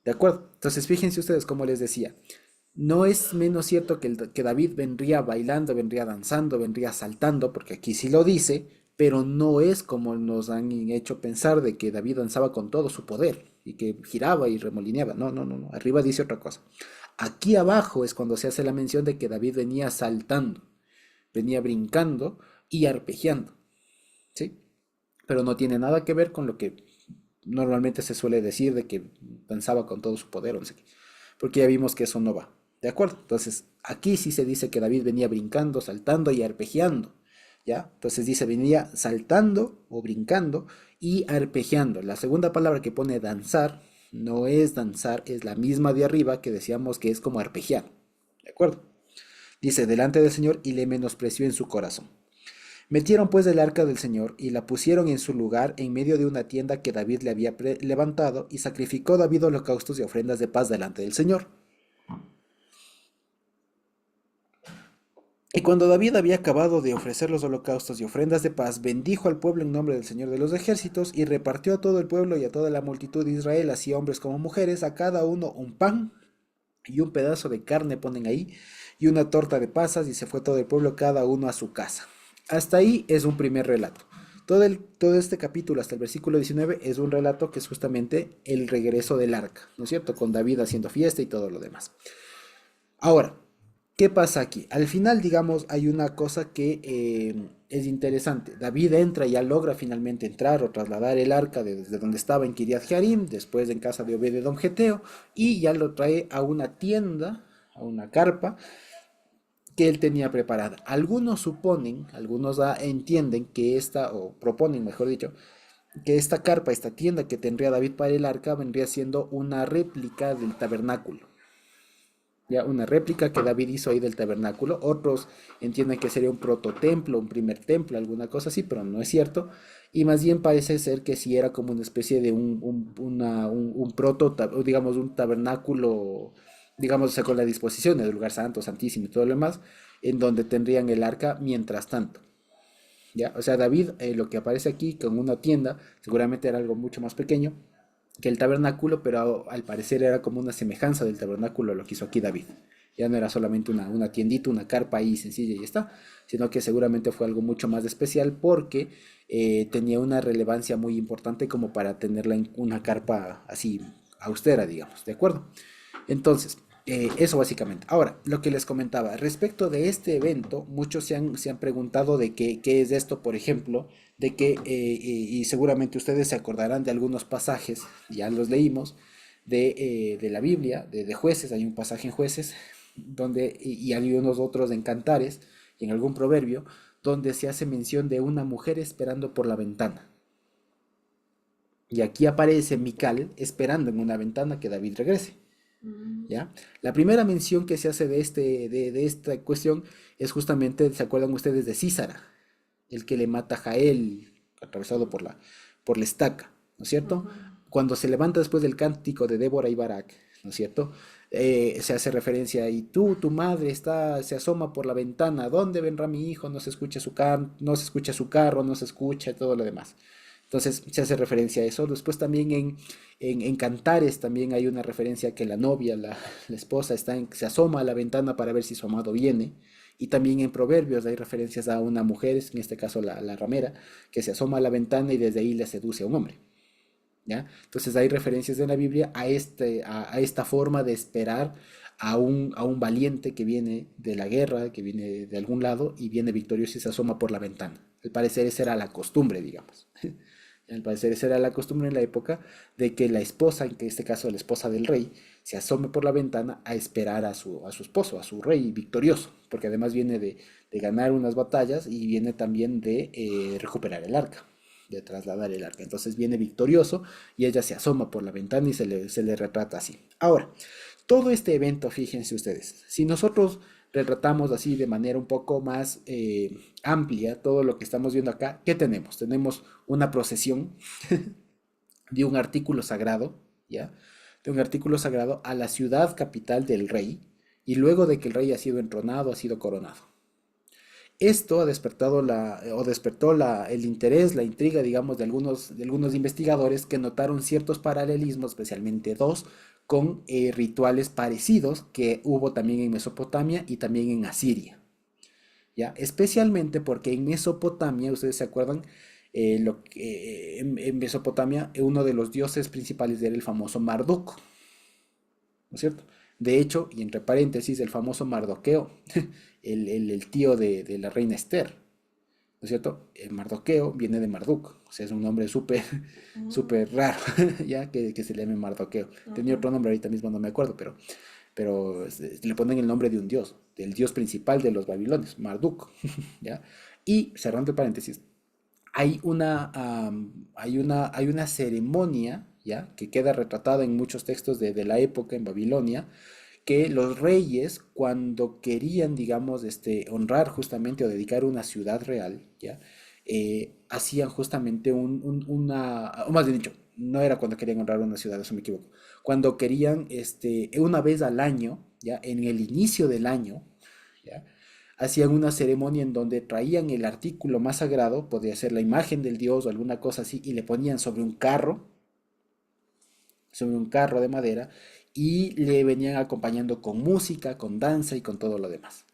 ¿De acuerdo? Entonces fíjense ustedes como les decía, no es menos cierto que David vendría bailando, vendría danzando, vendría saltando, porque aquí sí lo dice, pero no es como nos han hecho pensar de que David danzaba con todo su poder y que giraba y remolineaba. No, no, no, no. Arriba dice otra cosa. Aquí abajo es cuando se hace la mención de que David venía saltando, venía brincando y arpegiando, ¿sí? Pero no tiene nada que ver con lo que normalmente se suele decir de que danzaba con todo su poder, o no sé qué, porque ya vimos que eso no va. ¿De acuerdo? Entonces, aquí sí se dice que David venía brincando, saltando y arpegiando. ¿Ya? Entonces dice, venía saltando o brincando y arpegiando. La segunda palabra que pone danzar no es danzar, es la misma de arriba que decíamos que es como arpegiar. ¿De acuerdo? Dice, delante del Señor y le menospreció en su corazón. Metieron pues el arca del Señor y la pusieron en su lugar en medio de una tienda que David le había levantado y sacrificó David holocaustos y ofrendas de paz delante del Señor. Y cuando David había acabado de ofrecer los holocaustos y ofrendas de paz, bendijo al pueblo en nombre del Señor de los ejércitos y repartió a todo el pueblo y a toda la multitud de Israel, así hombres como mujeres, a cada uno un pan y un pedazo de carne ponen ahí y una torta de pasas y se fue todo el pueblo cada uno a su casa. Hasta ahí es un primer relato. Todo este capítulo hasta el versículo 19 es un relato que es justamente el regreso del arca, ¿no es cierto? Con David haciendo fiesta y todo lo demás. Ahora, ¿qué pasa aquí? Al final, digamos, hay una cosa que es interesante. David entra, ya logra finalmente entrar o trasladar el arca desde donde estaba en Kiriat Jearim, después en casa de Obed-edom Geteo, y ya lo trae a una tienda, a una carpa que él tenía preparada. Algunos suponen, algunos entienden que esta, o proponen, mejor dicho, que esta carpa, esta tienda que tendría David para el arca, vendría siendo una réplica del tabernáculo. Ya una réplica que David hizo ahí del tabernáculo. Otros entienden que sería un prototemplo, un primer templo, alguna cosa así, pero no es cierto. Y más bien parece ser que sí era como una especie de un proto, digamos, un tabernáculo, digamos, o sea, con la disposición del lugar santo, santísimo y todo lo demás, en donde tendrían el arca mientras tanto. ¿Ya? O sea, David, lo que aparece aquí con una tienda, seguramente era algo mucho más pequeño que el tabernáculo, pero al parecer era como una semejanza del tabernáculo lo que hizo aquí David. Ya no era solamente una tiendita, una carpa ahí sencilla y ya está, sino que seguramente fue algo mucho más especial porque tenía una relevancia muy importante como para tenerla en una carpa así austera, digamos, ¿de acuerdo? Entonces, eso básicamente. Ahora, lo que les comentaba, respecto de este evento, muchos se han preguntado de qué es esto, por ejemplo, de que, y seguramente ustedes se acordarán de algunos pasajes, ya los leímos, de la Biblia, de Jueces, hay un pasaje en Jueces, donde, y hay unos otros en Cantares, y en algún proverbio, donde se hace mención de una mujer esperando por la ventana. Y aquí aparece Mical esperando en una ventana que David regrese. ¿Ya? La primera mención que se hace de esta cuestión es justamente, ¿se acuerdan ustedes de Císara? El que le mata a Jael, atravesado por la estaca, ¿no es cierto? Cuando se levanta después del cántico de Débora y Barak, ¿no es cierto? Se hace referencia, y tú, tu madre, se asoma por la ventana, ¿dónde vendrá mi hijo? No se escucha no se escucha su carro, no se escucha todo lo demás. Entonces se hace referencia a eso. Después también en Cantares también hay una referencia a que la novia, la esposa, se asoma a la ventana para ver si su amado viene. Y también en Proverbios hay referencias a una mujer, en este caso la ramera, que se asoma a la ventana y desde ahí le seduce a un hombre. ¿Ya? Entonces hay referencias en la Biblia a esta forma de esperar a un valiente que viene de la guerra, que viene de algún lado y viene victorioso y se asoma por la ventana. Al parecer esa era la costumbre, digamos. Al parecer esa era la costumbre en la época de que la esposa, en este caso la esposa del rey, se asome por la ventana a esperar a su esposo, a su rey victorioso, porque además viene de ganar unas batallas y viene también de recuperar el arca, de trasladar el arca. Entonces viene victorioso y ella se asoma por la ventana y se le retrata así. Ahora, todo este evento, fíjense ustedes, si nosotros retratamos así de manera un poco más amplia todo lo que estamos viendo acá, ¿qué tenemos? Tenemos una procesión de un artículo sagrado, ¿ya? De un artículo sagrado a la ciudad capital del rey, y luego de que el rey ha sido entronado, ha sido coronado. Esto ha despertado o despertó el interés, la intriga, digamos, de algunos investigadores que notaron ciertos paralelismos, especialmente dos, con rituales parecidos que hubo también en Mesopotamia y también en Asiria. ¿Ya? Especialmente porque en Mesopotamia, ustedes se acuerdan, en Mesopotamia uno de los dioses principales era el famoso Marduk, ¿no es cierto? De hecho, y entre paréntesis, el famoso Mardoqueo, el tío de la reina Esther, ¿no es cierto? El Mardoqueo viene de Marduk, o sea, es un nombre súper súper raro, ya que se le llame Mardoqueo. Tenía otro nombre, ahorita mismo no me acuerdo, pero le ponen el nombre de un dios, del dios principal de los babilonios, Marduk, ¿ya? Y cerrando el paréntesis, hay una ceremonia, ¿ya? Que queda retratada en muchos textos de la época en Babilonia, que los reyes, cuando querían, digamos, honrar justamente o dedicar una ciudad real, ¿ya? Hacían justamente o más bien dicho, no era cuando querían honrar una ciudad, eso me equivoco, cuando querían, una vez al año, ¿ya? En el inicio del año, ¿ya? Hacían una ceremonia en donde traían el artículo más sagrado, podría ser la imagen del dios o alguna cosa así, y le ponían sobre un carro de madera, y le venían acompañando con música, con danza y con todo lo demás.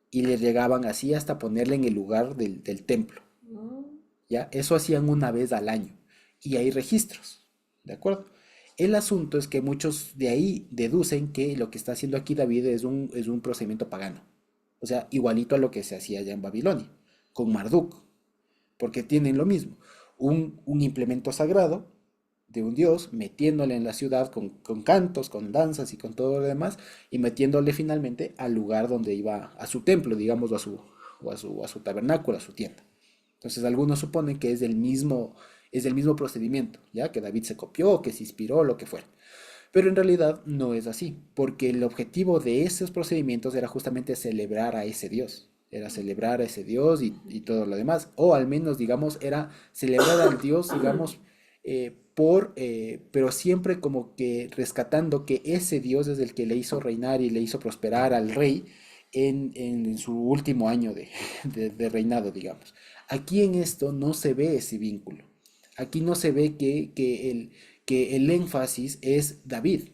Y le llegaban así hasta ponerle en el lugar del templo. ¿Ya? Eso hacían una vez al año. Y hay registros, ¿de acuerdo? El asunto es que muchos de ahí deducen que lo que está haciendo aquí David es un procedimiento pagano. O sea, igualito a lo que se hacía allá en Babilonia, con Marduk, porque tienen lo mismo, un implemento sagrado de un dios, metiéndole en la ciudad con cantos, con danzas y con todo lo demás, y metiéndole finalmente al lugar donde iba, a su templo, digamos, o a su tabernáculo, a su tienda. Entonces algunos suponen que es del mismo procedimiento, ya que David se copió, que se inspiró, lo que fuera. Pero en realidad no es así, porque el objetivo de esos procedimientos era justamente celebrar a ese Dios, era celebrar a ese Dios y todo lo demás, o al menos, digamos, era celebrar al Dios, digamos, pero siempre como que rescatando que ese Dios es el que le hizo reinar y le hizo prosperar al rey en su último año de reinado, digamos. Aquí en esto no se ve ese vínculo. Aquí no se ve que el énfasis es David.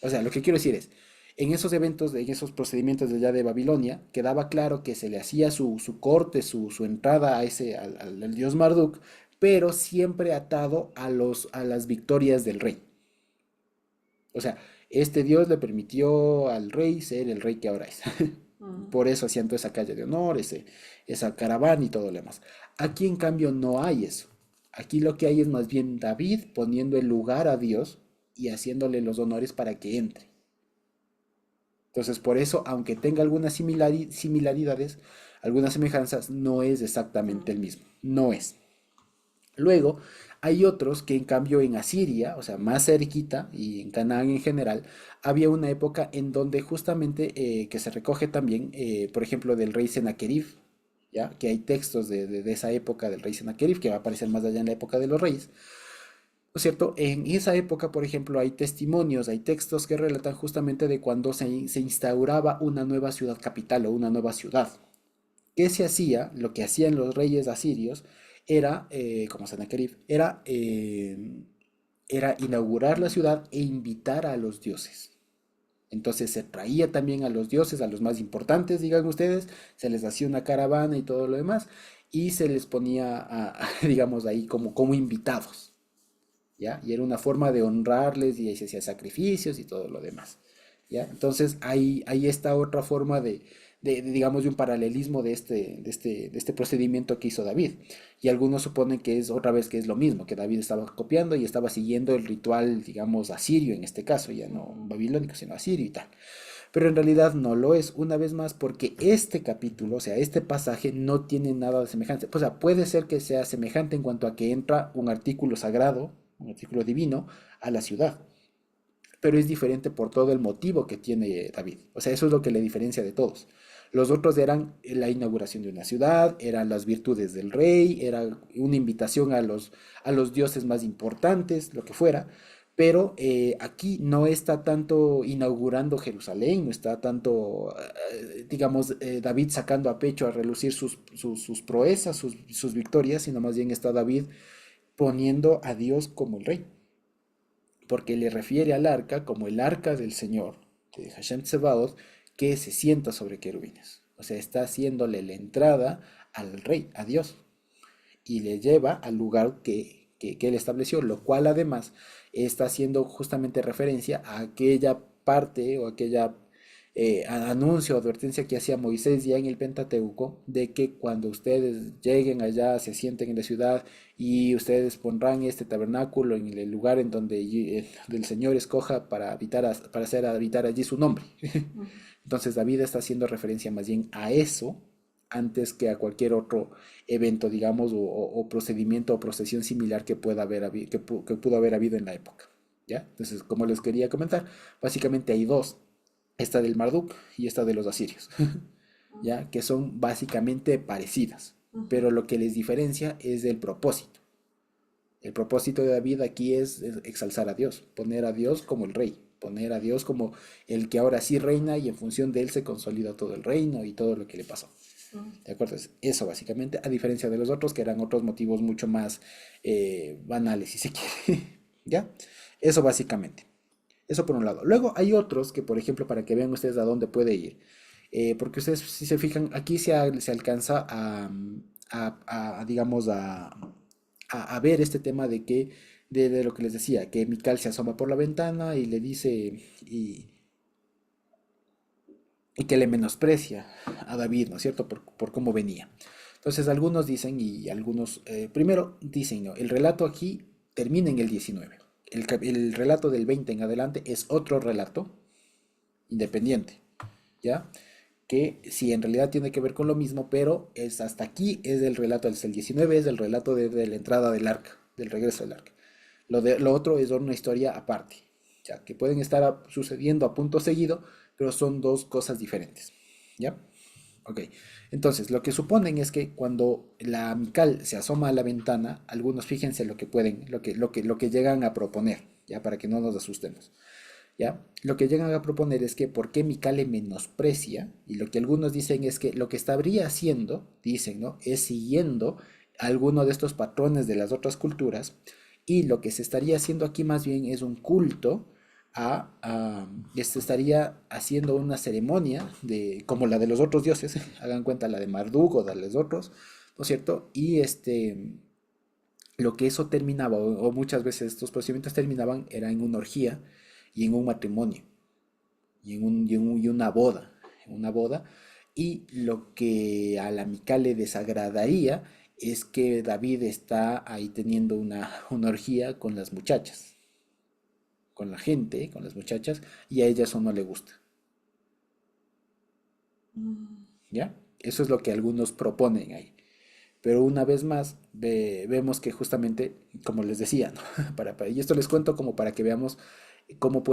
O sea, lo que quiero decir es, En esos eventos, en esos procedimientos de allá de Babilonia, quedaba claro que se le hacía su corte, su entrada a al dios Marduk, pero siempre atado a las victorias del rey. O sea, este dios le permitió al rey ser el rey que ahora es. Mm. Por eso hacían toda esa calle de honor, esa caravana y todo lo demás. Aquí en cambio no hay eso. Aquí lo que hay es más bien David poniendo el lugar a Dios y haciéndole los honores para que entre. Entonces, por eso, aunque tenga algunas similaridades, algunas semejanzas, no es exactamente el mismo. No es. Luego, hay otros que en cambio en Asiria, o sea, más cerquita, y en Canaán en general, había una época en donde justamente, que se recoge también, por ejemplo, del rey Sennacherib, ¿ya? Que hay textos de esa época del rey Sennacherib, que va a aparecer más allá en la época de los reyes, ¿no es cierto? En esa época, por ejemplo, hay testimonios, hay textos que relatan justamente de cuando se instauraba una nueva ciudad capital o una nueva ciudad. ¿Qué se hacía? Lo que hacían los reyes asirios era, como Sennacherib, era inaugurar la ciudad e invitar a los dioses. Entonces se traía también a los dioses, a los más importantes, digan ustedes, se les hacía una caravana y todo lo demás, y se les ponía, digamos, ahí como invitados, ¿ya? Y era una forma de honrarles y ahí se hacía sacrificios y todo lo demás, ¿ya? Entonces hay esta otra forma digamos, de un paralelismo de este procedimiento que hizo David. Y algunos suponen que es otra vez que es lo mismo, que David estaba copiando y estaba siguiendo el ritual, digamos, asirio en este caso, ya no babilónico, sino asirio y tal. Pero en realidad no lo es, una vez más, porque este capítulo, o sea, este pasaje no tiene nada de semejante. O sea, puede ser que sea semejante en cuanto a que entra un artículo sagrado, un artículo divino, a la ciudad, pero es diferente por todo el motivo que tiene David. O sea, eso es lo que le diferencia de todos. Los otros eran la inauguración de una ciudad, eran las virtudes del rey, era una invitación a los dioses más importantes, lo que fuera. Pero aquí no está tanto inaugurando Jerusalén, no está tanto, digamos, David sacando a pecho a relucir sus proezas, sus victorias, sino más bien está David poniendo a Dios como el rey, porque le refiere al arca como el arca del Señor, de Hashem Tsebaot, que se sienta sobre querubines. O sea, está haciéndole la entrada al rey, a Dios, y le lleva al lugar que él estableció, lo cual además está haciendo justamente referencia a aquella parte o aquella anuncio o advertencia que hacía Moisés ya en el Pentateuco, de que cuando ustedes lleguen allá, se sienten en la ciudad y ustedes pondrán este tabernáculo en el lugar en donde el Señor escoja para para hacer habitar allí su nombre. Mm. Entonces David está haciendo referencia más bien a eso antes que a cualquier otro evento, digamos, o procedimiento o procesión similar que que pudo haber habido en la época. ¿Ya? Entonces, como les quería comentar, básicamente hay dos, esta del Marduk y esta de los asirios, ¿ya? Que son básicamente parecidas, pero lo que les diferencia es el propósito. El propósito de David aquí es exalzar a Dios, poner a Dios como el rey, poner a Dios como el que ahora sí reina y en función de él se consolida todo el reino y todo lo que le pasó. ¿De acuerdo? Es eso básicamente, a diferencia de los otros que eran otros motivos mucho más banales, si se quiere. ¿Ya? Eso básicamente. Eso por un lado. Luego hay otros que, por ejemplo, para que vean ustedes a dónde puede ir, porque ustedes, si se fijan, aquí se alcanza digamos, a ver este tema de lo que les decía, que Mical se asoma por la ventana y le dice, y que le menosprecia a David, ¿no es cierto?, por cómo venía. Entonces, algunos dicen, y algunos, primero dicen, ¿no? El relato aquí termina en el 19. El relato del 20 en adelante es otro relato independiente, ¿ya? Que sí, en realidad tiene que ver con lo mismo, pero es hasta aquí es el relato, el 19 es el relato de la entrada del arca, del regreso del arca. Lo otro es una historia aparte, ya que pueden estar sucediendo a punto seguido, pero son dos cosas diferentes, ¿ya? Ok, entonces lo que suponen es que cuando la Mical se asoma a la ventana, algunos fíjense lo que pueden, lo que llegan a proponer, ya para que no nos asustemos. ¿Ya? Lo que llegan a proponer es que por qué Mical le menosprecia, y lo que algunos dicen es que lo que estaría haciendo, dicen, ¿no? Es siguiendo alguno de estos patrones de las otras culturas, y lo que se estaría haciendo aquí más bien es un culto estaría haciendo una ceremonia como la de los otros dioses, hagan cuenta la de Marduk o de los otros, ¿no es cierto? Y lo que eso terminaba, o muchas veces estos procedimientos terminaban, era en una orgía y en un matrimonio y una boda, y lo que a la Mical le desagradaría es que David está ahí teniendo una orgía con las muchachas, con la gente, con las muchachas, y a ella eso no le gusta, Mm. ¿ya? Eso es lo que algunos proponen ahí. Pero una vez más, vemos que justamente, como les decía, ¿no? Y esto les cuento como para que veamos cómo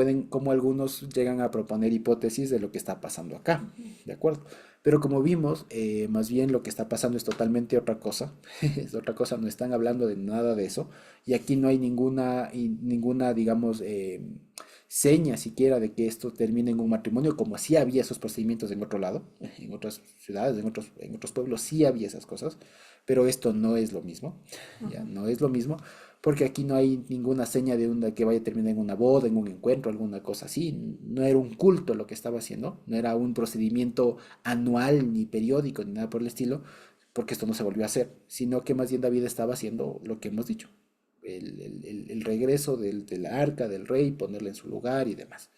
algunos llegan a proponer hipótesis de lo que está pasando acá, ¿de acuerdo? Pero como vimos, más bien lo que está pasando es totalmente otra cosa, es otra cosa, no están hablando de nada de eso, y aquí no hay ninguna, digamos, seña siquiera de que esto termine en un matrimonio, como sí había esos procedimientos en otro lado, en otras ciudades, en otros pueblos sí había esas cosas, pero esto no es lo mismo, ya no es lo mismo, porque aquí no hay ninguna seña de una que vaya a terminar en una boda, en un encuentro, alguna cosa así. No era un culto lo que estaba haciendo, no era un procedimiento anual, ni periódico, ni nada por el estilo, porque esto no se volvió a hacer, sino que más bien David estaba haciendo lo que hemos dicho, el regreso de la arca del rey, ponerla en su lugar y demás.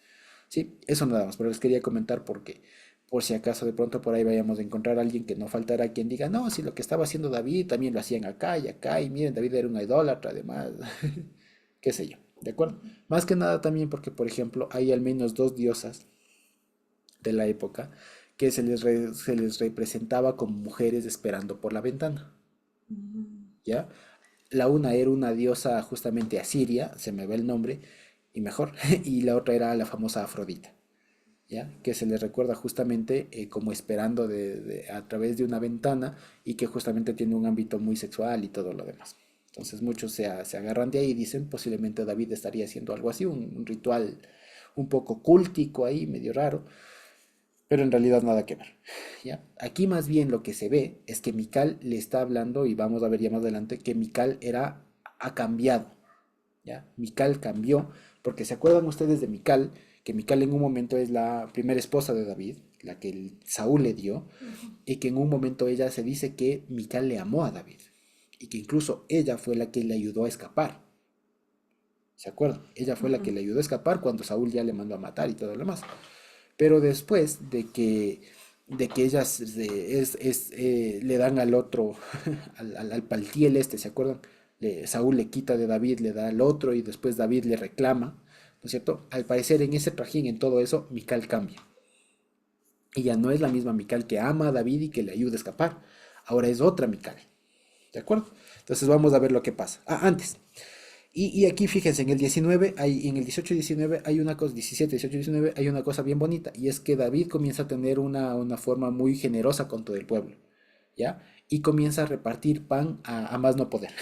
Sí, eso nada más, pero les quería comentar porque por si acaso de pronto por ahí vayamos a encontrar a alguien que no faltará quien diga, no, si lo que estaba haciendo David también lo hacían acá, y miren, David era un idólatra, además, qué sé yo, ¿de acuerdo? Más que nada también porque, por ejemplo, hay al menos dos diosas de la época que se les representaba como mujeres esperando por la ventana, ¿ya? La una era una diosa justamente asiria, se me va el nombre, y mejor, y la otra era la famosa Afrodita. ¿Ya? Que se les recuerda justamente como esperando a través de una ventana y que justamente tiene un ámbito muy sexual y todo lo demás. Entonces muchos se agarran de ahí y dicen posiblemente David estaría haciendo algo así, un ritual un poco cúltico ahí, medio raro, pero en realidad nada que ver. ¿Ya? Aquí más bien lo que se ve es que Mical le está hablando, y vamos a ver ya más adelante, que Mical ha cambiado. ¿Ya? Mical cambió, porque se acuerdan ustedes de Mical, que Mical en un momento es la primera esposa de David, la que Saúl le dio, y que en un momento ella se dice que Mical le amó a David, y que incluso ella fue la que le ayudó a escapar. ¿Se acuerdan? Ella fue la que le ayudó a escapar cuando Saúl ya le mandó a matar y todo lo demás. Pero después de que ellas le dan al otro, al Paltiel ¿se acuerdan? Saúl le quita de David, le da al otro y después David le reclama, ¿no es cierto? Al parecer en ese trajín, en todo eso, Mical cambia. Y ya no es la misma Mical que ama a David y que le ayuda a escapar. Ahora es otra Mical, ¿de acuerdo? Entonces vamos a ver lo que pasa. Antes. Y aquí fíjense, en el 18 y 19 hay una cosa, 17, 18 y 19 hay una cosa bien bonita, y es que David comienza a tener una forma muy generosa con todo el pueblo, ¿ya? Y comienza a repartir pan a más no poder,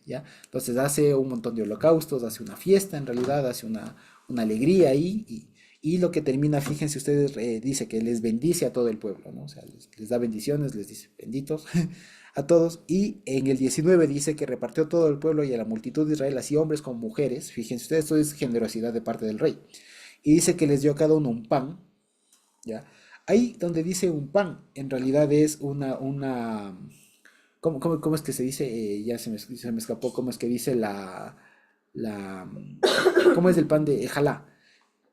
¿ya? Entonces hace un montón de holocaustos, hace una fiesta en realidad, hace una alegría ahí, y lo que termina, fíjense ustedes, dice que les bendice a todo el pueblo, ¿no? O sea, les da bendiciones, les dice benditos a todos, y en el 19 dice que repartió todo el pueblo y a la multitud de Israel, así hombres como mujeres, fíjense ustedes, esto es generosidad de parte del rey, y dice que les dio a cada uno un pan, ¿ya? Ahí donde dice un pan, en realidad es ¿cómo es que se dice? Ya se me escapó, ¿cómo es que dice la, ¿cómo es el pan de jalá?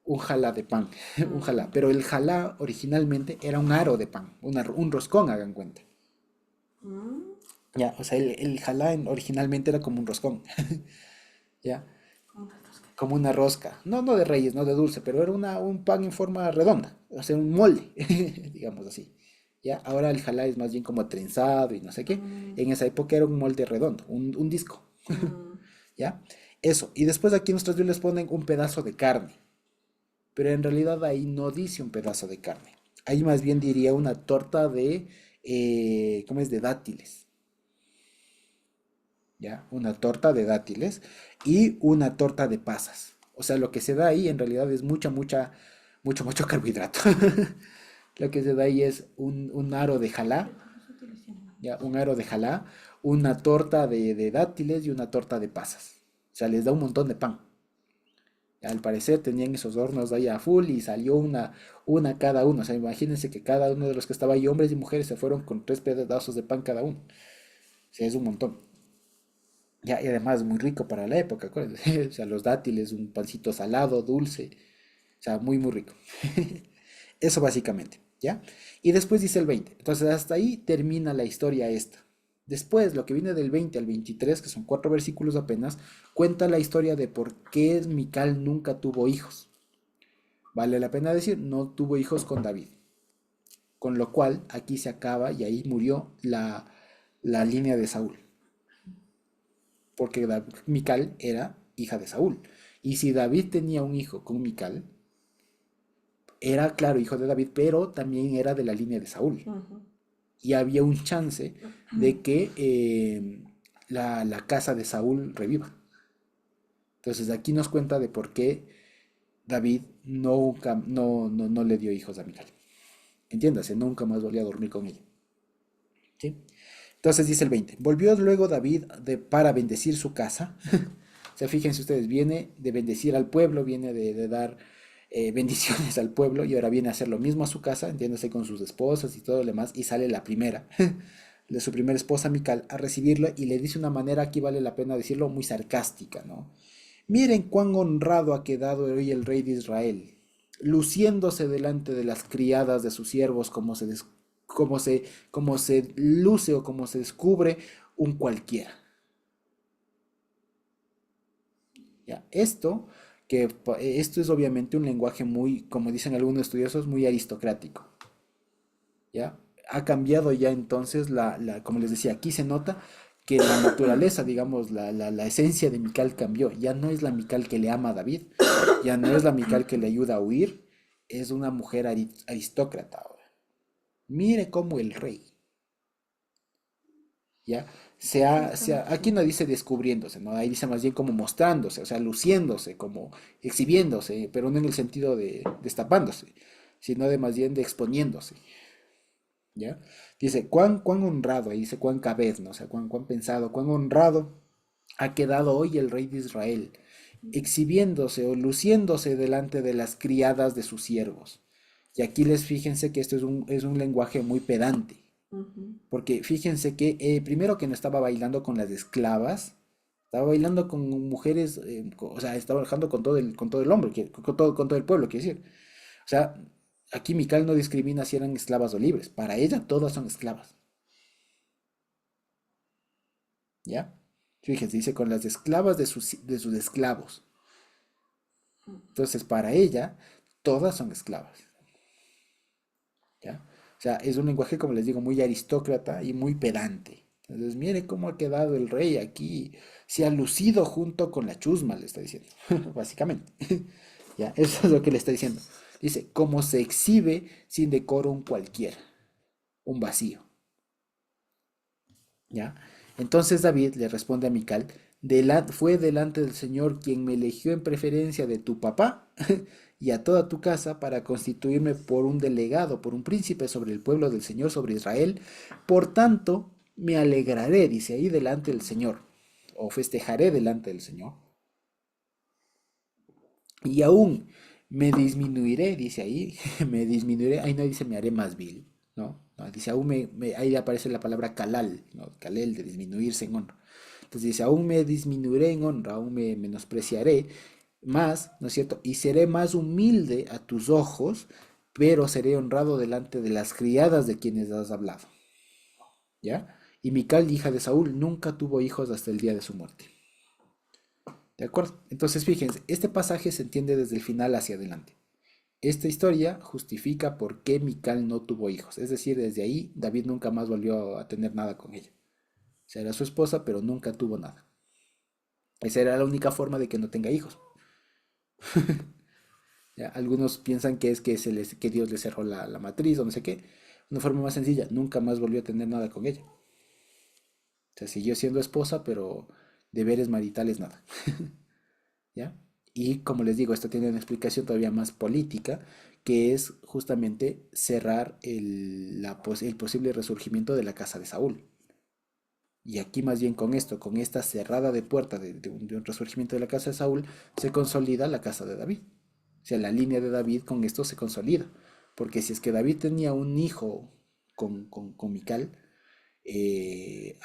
Un jalá de pan, un jalá, pero el jalá originalmente era un aro de pan, un roscón, hagan cuenta. Mm. Ya, o sea, el jalá originalmente era como un roscón, ya, Como una rosca. como una rosca, no de reyes, no de dulce, pero era un pan en forma redonda, o sea, un molde, digamos así. Ya, ahora el jalá es más bien como trenzado y no sé qué. Mm. En esa época era un molde redondo, un disco, Mm. ¿ya? Eso. Y después aquí nuestros dios les ponen un pedazo de carne, pero en realidad ahí no dice un pedazo de carne. Ahí más bien diría una torta ¿cómo es? De dátiles. ¿Ya? Una torta de dátiles y una torta de pasas. O sea, lo que se da ahí en realidad es mucho carbohidrato. Lo que se da ahí es un aro de jalá, Pero los útiles tienen más. ¿ya? Un aro de jalá, una torta de dátiles y una torta de pasas. O sea, les da un montón de pan. Al parecer tenían esos hornos ahí a full y salió una cada uno. O sea, imagínense que cada uno de los que estaba ahí, hombres y mujeres, se fueron con 3 pedazos de pan cada uno. O sea, es un montón. Ya, y además muy rico para la época, acuérdense. O sea, los dátiles, un pancito salado, dulce. O sea, muy, muy rico. Eso básicamente, ¿ya? Y después dice el 20. Entonces, hasta ahí termina la historia esta. Después, lo que viene del 20 al 23, que son 4 versículos apenas, cuenta la historia de por qué Mical nunca tuvo hijos. Vale la pena decir, no tuvo hijos con David. Con lo cual, aquí se acaba y ahí murió la línea de Saúl. Porque Mical era hija de Saúl. Y si David tenía un hijo con Mical, era, claro, hijo de David, pero también era de la línea de Saúl. Ujú. Y había un chance de que la casa de Saúl reviva. Entonces aquí nos cuenta de por qué David no le dio hijos a Mical. Entiéndase, nunca más volvió a dormir con ella. ¿Sí? Entonces dice el 20. Volvió luego David para bendecir su casa. O sea, fíjense ustedes, viene de bendecir al pueblo, viene de dar bendiciones al pueblo y ahora viene a hacer lo mismo a su casa, entiéndase con sus esposas y todo lo demás, y sale la primera de su primera esposa Mical a recibirla y le dice una manera, aquí vale la pena decirlo, muy sarcástica, ¿no? Miren cuán honrado ha quedado hoy el rey de Israel, luciéndose delante de las criadas de sus siervos como se luce o como se descubre un cualquiera. ¿Ya? Esto es obviamente un lenguaje muy, como dicen algunos estudiosos, muy aristocrático. ¿Ya? Ha cambiado ya entonces, como les decía, aquí se nota que la naturaleza, digamos, la esencia de Mical cambió. Ya no es la Mical que le ama a David, ya no es la Mical que le ayuda a huir, es una mujer aristócrata ahora. Mire cómo el rey, ¿ya? Aquí no dice descubriéndose, ¿no? Ahí dice más bien como mostrándose, o sea, luciéndose, como exhibiéndose, pero no en el sentido de destapándose, sino de más bien de exponiéndose. ¿Ya? Dice, cuán honrado, ahí dice cuán cabez, ¿no? O sea, cuán pensado, cuán honrado ha quedado hoy el rey de Israel, exhibiéndose o luciéndose delante de las criadas de sus siervos. Y aquí fíjense que esto es un lenguaje muy pedante, Ujú. porque fíjense que primero que no estaba bailando con las esclavas, estaba bailando con mujeres, o sea, estaba bailando con todo el hombre, con todo el pueblo, quiero decir. O sea, aquí Mical no discrimina si eran esclavas o libres. Para ella todas son esclavas. ¿Ya? Fíjense, dice con las esclavas de sus esclavos. Entonces, para ella, todas son esclavas. ¿Ya? O sea, es un lenguaje, como les digo, muy aristócrata y muy pedante. Entonces, mire cómo ha quedado el rey aquí. Se ha lucido junto con la chusma, le está diciendo. Básicamente. ¿Ya? Eso es lo que le está diciendo. Dice, como se exhibe sin decoro un cualquiera. Un vacío. ¿Ya? Entonces David le responde a Mical, fue delante del Señor quien me eligió en preferencia de tu papá y a toda tu casa para constituirme por un delegado, por un príncipe sobre el pueblo del Señor, sobre Israel. Por tanto, me alegraré, dice ahí, delante del Señor, o festejaré delante del Señor. Y aún me disminuiré, dice ahí, me disminuiré, ahí no dice me haré más vil, ¿no? No, dice aún ahí aparece la palabra kalal, ¿no? Kalel, de disminuirse en honra. Entonces dice, aún me disminuiré en honra, aún me menospreciaré más, ¿no es cierto? Y seré más humilde a tus ojos, pero seré honrado delante de las criadas de quienes has hablado, ¿ya? Y Mical, hija de Saúl, nunca tuvo hijos hasta el día de su muerte. ¿De acuerdo? Entonces, fíjense, este pasaje se entiende desde el final hacia adelante. Esta historia justifica por qué Mical no tuvo hijos. Es decir, desde ahí David nunca más volvió a tener nada con ella. O sea, era su esposa, pero nunca tuvo nada. Esa era la única forma de que no tenga hijos. ¿Ya? Algunos piensan que es que Dios le cerró la matriz o no sé qué. Una forma más sencilla, nunca más volvió a tener nada con ella. O sea, siguió siendo esposa, pero deberes maritales nada. ¿Ya? Y como les digo, esto tiene una explicación todavía más política, que es justamente cerrar el posible resurgimiento de la casa de Saúl. Y aquí más bien con esto, con esta cerrada de puerta de un resurgimiento de la casa de Saúl, se consolida la casa de David. O sea, la línea de David con esto se consolida. Porque si es que David tenía un hijo con Mical,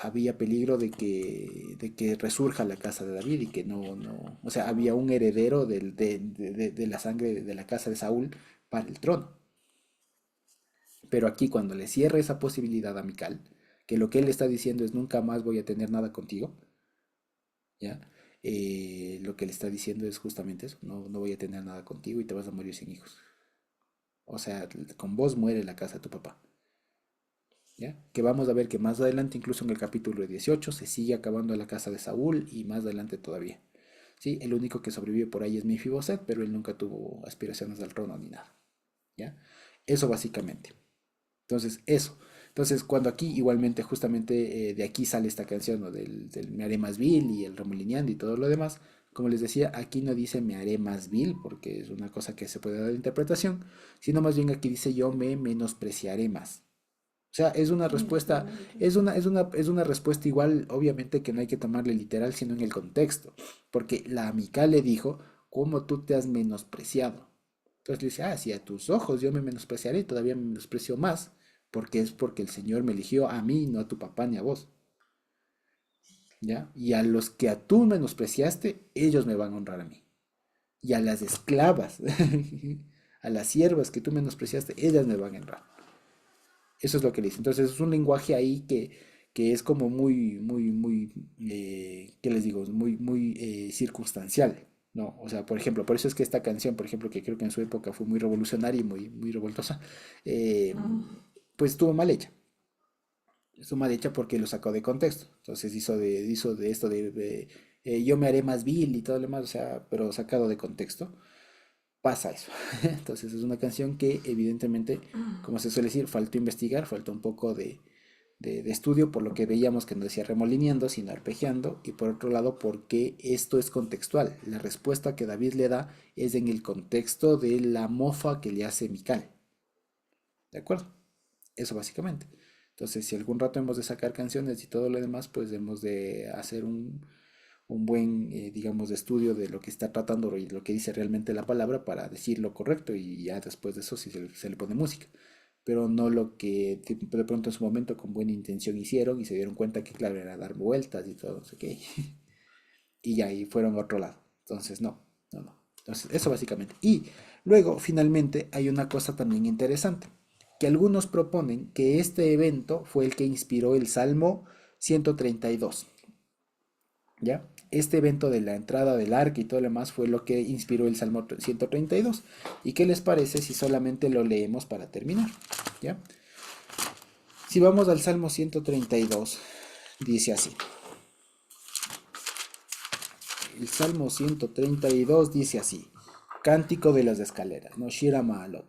había peligro de que resurja la casa de David y que no, o sea, había un heredero de la sangre de la casa de Saúl para el trono. Pero aquí cuando le cierra esa posibilidad a Mical, que lo que él está diciendo es nunca más voy a tener nada contigo, ¿ya? Lo que le está diciendo es justamente eso, no voy a tener nada contigo y te vas a morir sin hijos. O sea, con vos muere la casa de tu papá. ¿Ya? Que vamos a ver que más adelante, incluso en el capítulo 18, se sigue acabando la casa de Saúl y más adelante todavía. ¿Sí? El único que sobrevive por ahí es Mefiboset, pero él nunca tuvo aspiraciones al trono ni nada. ¿Ya? Eso básicamente. Entonces, eso. Entonces, cuando aquí igualmente, justamente de aquí sale esta canción, ¿no? Del Me haré más vil y el remolineando y todo lo demás. Como les decía, aquí no dice me haré más vil, porque es una cosa que se puede dar de interpretación, sino más bien aquí dice yo me menospreciaré más. O sea, es una respuesta, Exactamente. es una respuesta igual, obviamente que no hay que tomarle literal, sino en el contexto. Porque la amical le dijo, ¿cómo tú te has menospreciado? Entonces le dice, ah, si a tus ojos yo me menospreciaré, todavía me menosprecio más, porque es porque el Señor me eligió a mí, no a tu papá ni a vos. ¿Ya? Y a los que a tú menospreciaste, ellos me van a honrar a mí. Y a las esclavas, a las siervas que tú menospreciaste, ellas me van a honrar. Eso es lo que le dice. Entonces es un lenguaje ahí que es como ¿qué les digo? Muy circunstancial, ¿no? O sea, por ejemplo, por eso es que esta canción, por ejemplo, que creo que en su época fue muy revolucionaria y muy revoltosa, eh, Mm, pues estuvo mal hecha. Estuvo mal hecha porque lo sacó de contexto. Entonces hizo de esto yo me haré más vil y todo lo demás, o sea, pero sacado de contexto pasa eso. Entonces es una canción que evidentemente, como se suele decir, faltó investigar, faltó un poco de estudio, por lo que veíamos que no decía remolineando, sino arpegiando, y por otro lado, porque esto es contextual. La respuesta que David le da es en el contexto de la mofa que le hace Mical. ¿De acuerdo? Eso básicamente. Entonces, si algún rato hemos de sacar canciones y todo lo demás, pues hemos de hacer un buen, digamos, estudio de lo que está tratando y lo que dice realmente la palabra para decir lo correcto y ya después de eso sí se le pone música. Pero no lo que de pronto en su momento con buena intención hicieron y se dieron cuenta que, claro, era dar vueltas y todo, no sé qué. Y ya ahí fueron a otro lado. Entonces, no. Entonces, eso básicamente. Y luego, finalmente, hay una cosa también interesante, que algunos proponen que este evento fue el que inspiró el Salmo 132. ¿Ya? Este evento de la entrada del arca y todo lo demás fue lo que inspiró el Salmo 132. ¿Y qué les parece si solamente lo leemos para terminar? ¿Ya? Si vamos al Salmo 132, dice así. El Salmo 132 dice así. Cántico de las escaleras, ¿no? Shira Ma'alot.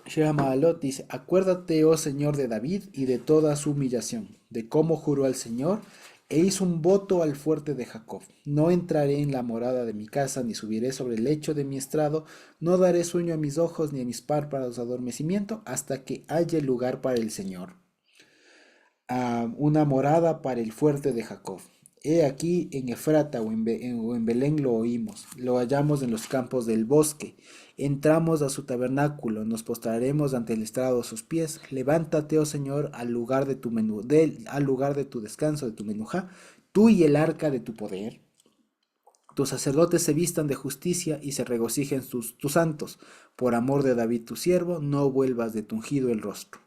Shira Ma'alot dice, acuérdate, oh Señor, de David y de toda su humillación, de cómo juró al Señor e hizo un voto al fuerte de Jacob. No entraré en la morada de mi casa, ni subiré sobre el lecho de mi estrado, no daré sueño a mis ojos, ni a mis párpados adormecimiento, hasta que haya lugar para el Señor, una morada para el fuerte de Jacob. He aquí en Efrata o en Belén lo oímos, lo hallamos en los campos del bosque. Entramos a su tabernáculo, nos postraremos ante el estrado de sus pies. Levántate, oh Señor, al lugar de tu descanso, de tu menujá, tú y el arca de tu poder. Tus sacerdotes se vistan de justicia y se regocijen tus santos. Por amor de David tu siervo, no vuelvas de tu ungido el rostro.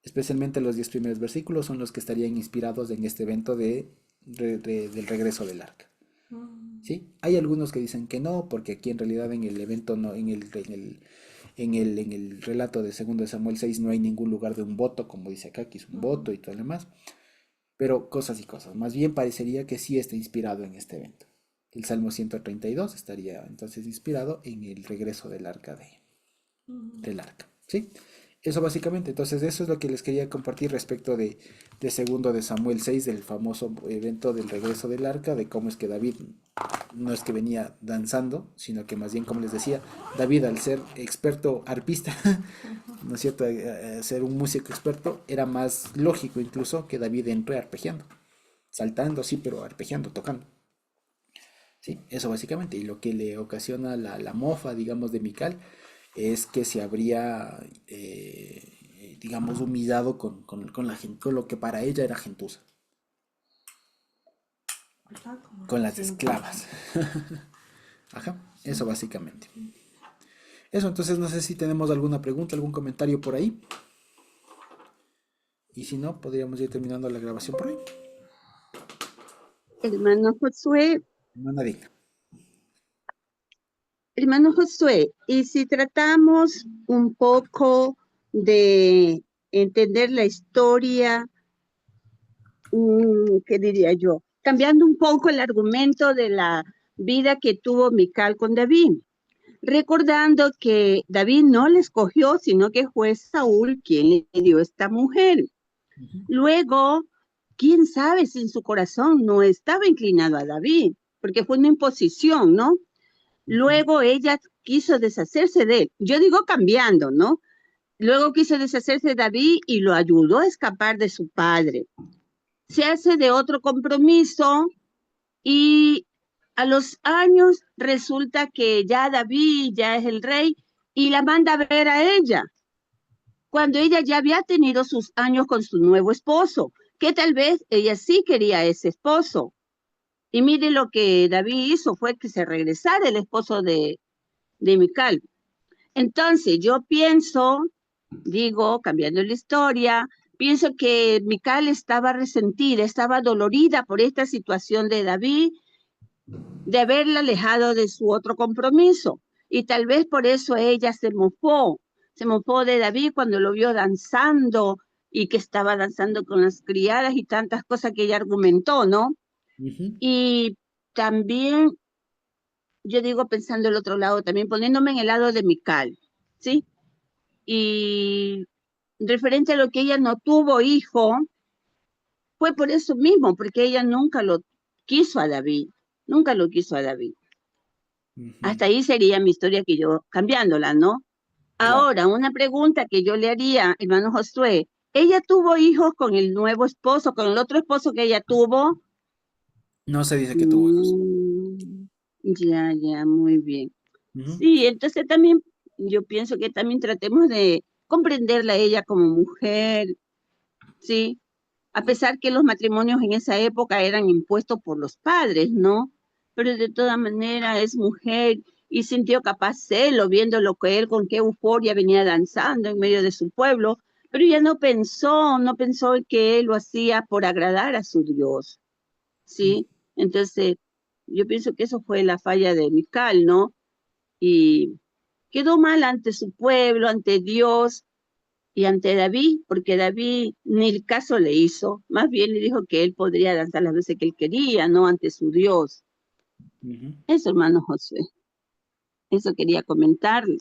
Especialmente los 10 primeros versículos son los que estarían inspirados en este evento del regreso del arca. mm, ¿Sí? Hay algunos que dicen que no, porque aquí en realidad en el evento, no, en el relato de 2 de Samuel 6 no hay ningún lugar de un voto, como dice acá, que es un voto y todo lo demás. Pero cosas y cosas. Más bien parecería que sí está inspirado en este evento. El Salmo 132 estaría entonces inspirado en el regreso del arca mm. del arca. ¿Sí? Eso básicamente, entonces eso es lo que les quería compartir respecto de segundo de Samuel 6, del famoso evento del regreso del arca, de cómo es que David no es que venía danzando, sino que más bien, como les decía, David al ser experto arpista, ¿no es cierto? Ser un músico experto, era más lógico incluso que David entre arpegiando, saltando, sí, pero arpegiando, tocando. Sí, eso básicamente. Y lo que le ocasiona la mofa, digamos, de Mical es que se habría, digamos, humillado con la gente, con lo que para ella era gentuza, ¿Verdad? Como con las recién. esclavas. Ajá, eso básicamente. Eso, entonces no sé si tenemos alguna pregunta, algún comentario por ahí. Y si no, podríamos ir terminando la grabación por ahí. Hermano Josué, Hermana Digna. hermano Josué, y si tratamos un poco de entender la historia, ¿qué diría yo? Cambiando un poco el argumento de la vida que tuvo Mical con David, recordando que David no le escogió, sino que fue Saúl quien le dio esta mujer. Ujú. Luego, quién sabe si en su corazón no estaba inclinado a David, porque fue una imposición, ¿no? Ujú. Luego ella quiso deshacerse de él. Yo digo cambiando, ¿no? Luego quiso deshacerse de David y lo ayudó a escapar de su padre. Se hace de otro compromiso y a los años resulta que ya David ya es el rey y la manda a ver a ella, cuando ella ya había tenido sus años con su nuevo esposo, que tal vez ella sí quería a ese esposo. Y mire lo que David hizo, fue que se regresara el esposo de Mical. Entonces, yo pienso, digo, cambiando la historia, pienso que Mical estaba resentida, estaba dolorida por esta situación de David, de haberla alejado de su otro compromiso. Y tal vez por eso ella se mofó de David cuando lo vio danzando y que estaba danzando con las criadas y tantas cosas que ella argumentó, ¿no? Ujú. Y también, yo digo, pensando el otro lado, también poniéndome en el lado de Mical, ¿sí? Y referente a lo que ella no tuvo hijo, fue por eso mismo, porque ella nunca lo quiso a David, nunca lo quiso a David. Ujú. Hasta ahí sería mi historia que yo, cambiándola, ¿no? Claro. Ahora, una pregunta que yo le haría, hermano Josué, ¿ella tuvo hijos con el nuevo esposo, con el otro esposo que ella tuvo? No se dice que tuvo hijos. Mm, ya, muy bien. Ujú. Sí, entonces también yo pienso que también tratemos de comprenderla a ella como mujer, ¿sí? A pesar que los matrimonios en esa época eran impuestos por los padres, ¿no? Pero de todas maneras es mujer y sintió capaz celo viendo lo que él con qué euforia venía danzando en medio de su pueblo, pero ella no pensó que él lo hacía por agradar a su Dios, ¿sí? Entonces, yo pienso que eso fue la falla de Mical, ¿no? Y quedó mal ante su pueblo, ante Dios y ante David, porque David ni el caso le hizo, más bien le dijo que él podría danzar las veces que él quería, no ante su Dios. Ujú. Eso, hermano José, eso quería comentarle.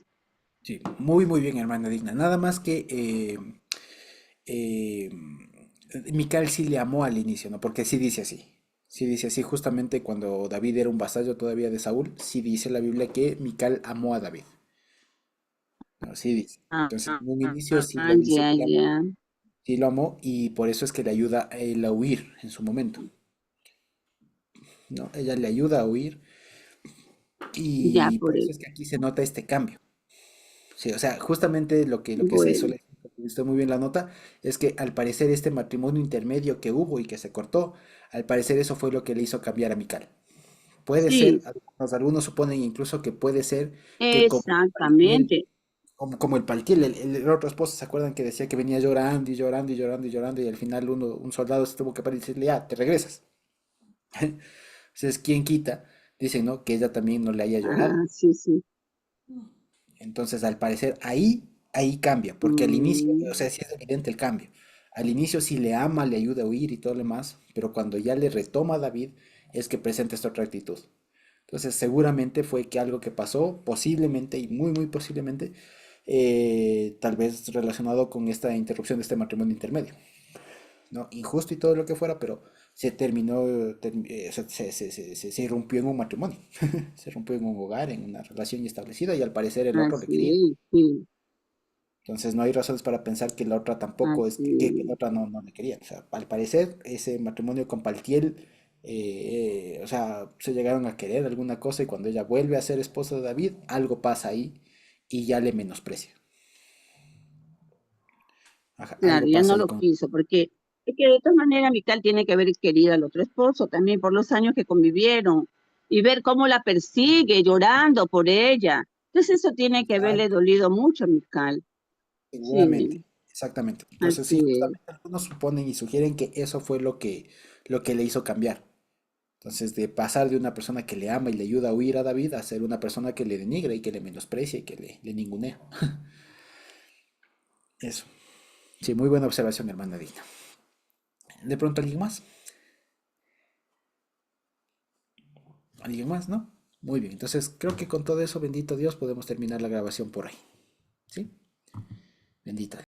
Sí, muy, muy bien, hermana Digna. Nada más que eh, Mical sí le amó al inicio, ¿no? Porque sí dice así. Sí dice así, justamente cuando David era un vasallo todavía de Saúl, sí dice la Biblia que Mical amó a David. ¿No? Sí dice. Entonces, en un inicio sí lo dice que la amó, Ya, sí lo amó y por eso es que le ayuda a él a huir en su momento, ¿no? Ella le ayuda a huir ya y por por eso él. es que aquí se nota este cambio. Sí, o sea, justamente lo que se hizo, Bueno, usted muy bien la nota, es que al parecer este matrimonio intermedio que hubo y que se cortó, al parecer eso fue lo que le hizo cambiar a Mical. Puede ser, sí, algunos suponen incluso que puede ser que como Paltiel, exactamente. como el Paltiel, el otro esposo, ¿se acuerdan que decía que venía llorando y llorando y llorando y llorando y al final un soldado se tuvo que parar y decirle, ya, te regresas? Entonces, ¿quién quita? Dicen, ¿no? Que ella también no le haya llorado. Ah, sí. Entonces, al parecer, ahí cambia, porque al inicio, o Mm, sea, sí es evidente el cambio. Al inicio sí le ama, le ayuda a huir y todo lo demás, pero cuando ya le retoma a David, es que presenta esta otra actitud. Entonces, seguramente fue que algo que pasó, posiblemente y muy, muy posiblemente, tal vez relacionado con esta interrupción de este matrimonio intermedio, ¿no? Injusto y todo lo que fuera, pero se terminó, o sea, se irrumpió en un matrimonio, se rompió en un hogar, en una relación ya establecida y al parecer el otro le quería. Así es, sí, Entonces no hay razones para pensar que la otra tampoco es, que la así otra no le quería. O sea, al parecer ese matrimonio con Paltiel, o sea, se llegaron a querer alguna cosa y cuando ella vuelve a ser esposa de David, algo pasa ahí y ya le menosprecia. Ajá, claro, algo ya pasa no ahí lo con... quiso, porque es que de todas maneras Mical tiene que haber querido al otro esposo también por los años que convivieron y ver cómo la persigue llorando por ella. Entonces eso tiene que haberle Exacto, dolido mucho a Mical. seguramente, Sí, exactamente. Entonces así sí, es. justamente algunos suponen y sugieren que eso fue lo que le hizo cambiar. Entonces, de pasar de una persona que le ama y le ayuda a huir a David a ser una persona que le denigra y que le menosprecia y que le ningunea. Eso. Sí, muy buena observación, hermana Dina. ¿De pronto alguien más? ¿Alguien más, no? Muy bien, entonces creo que con todo eso, bendito Dios, podemos terminar la grabación por ahí. ¿Sí? Bendita.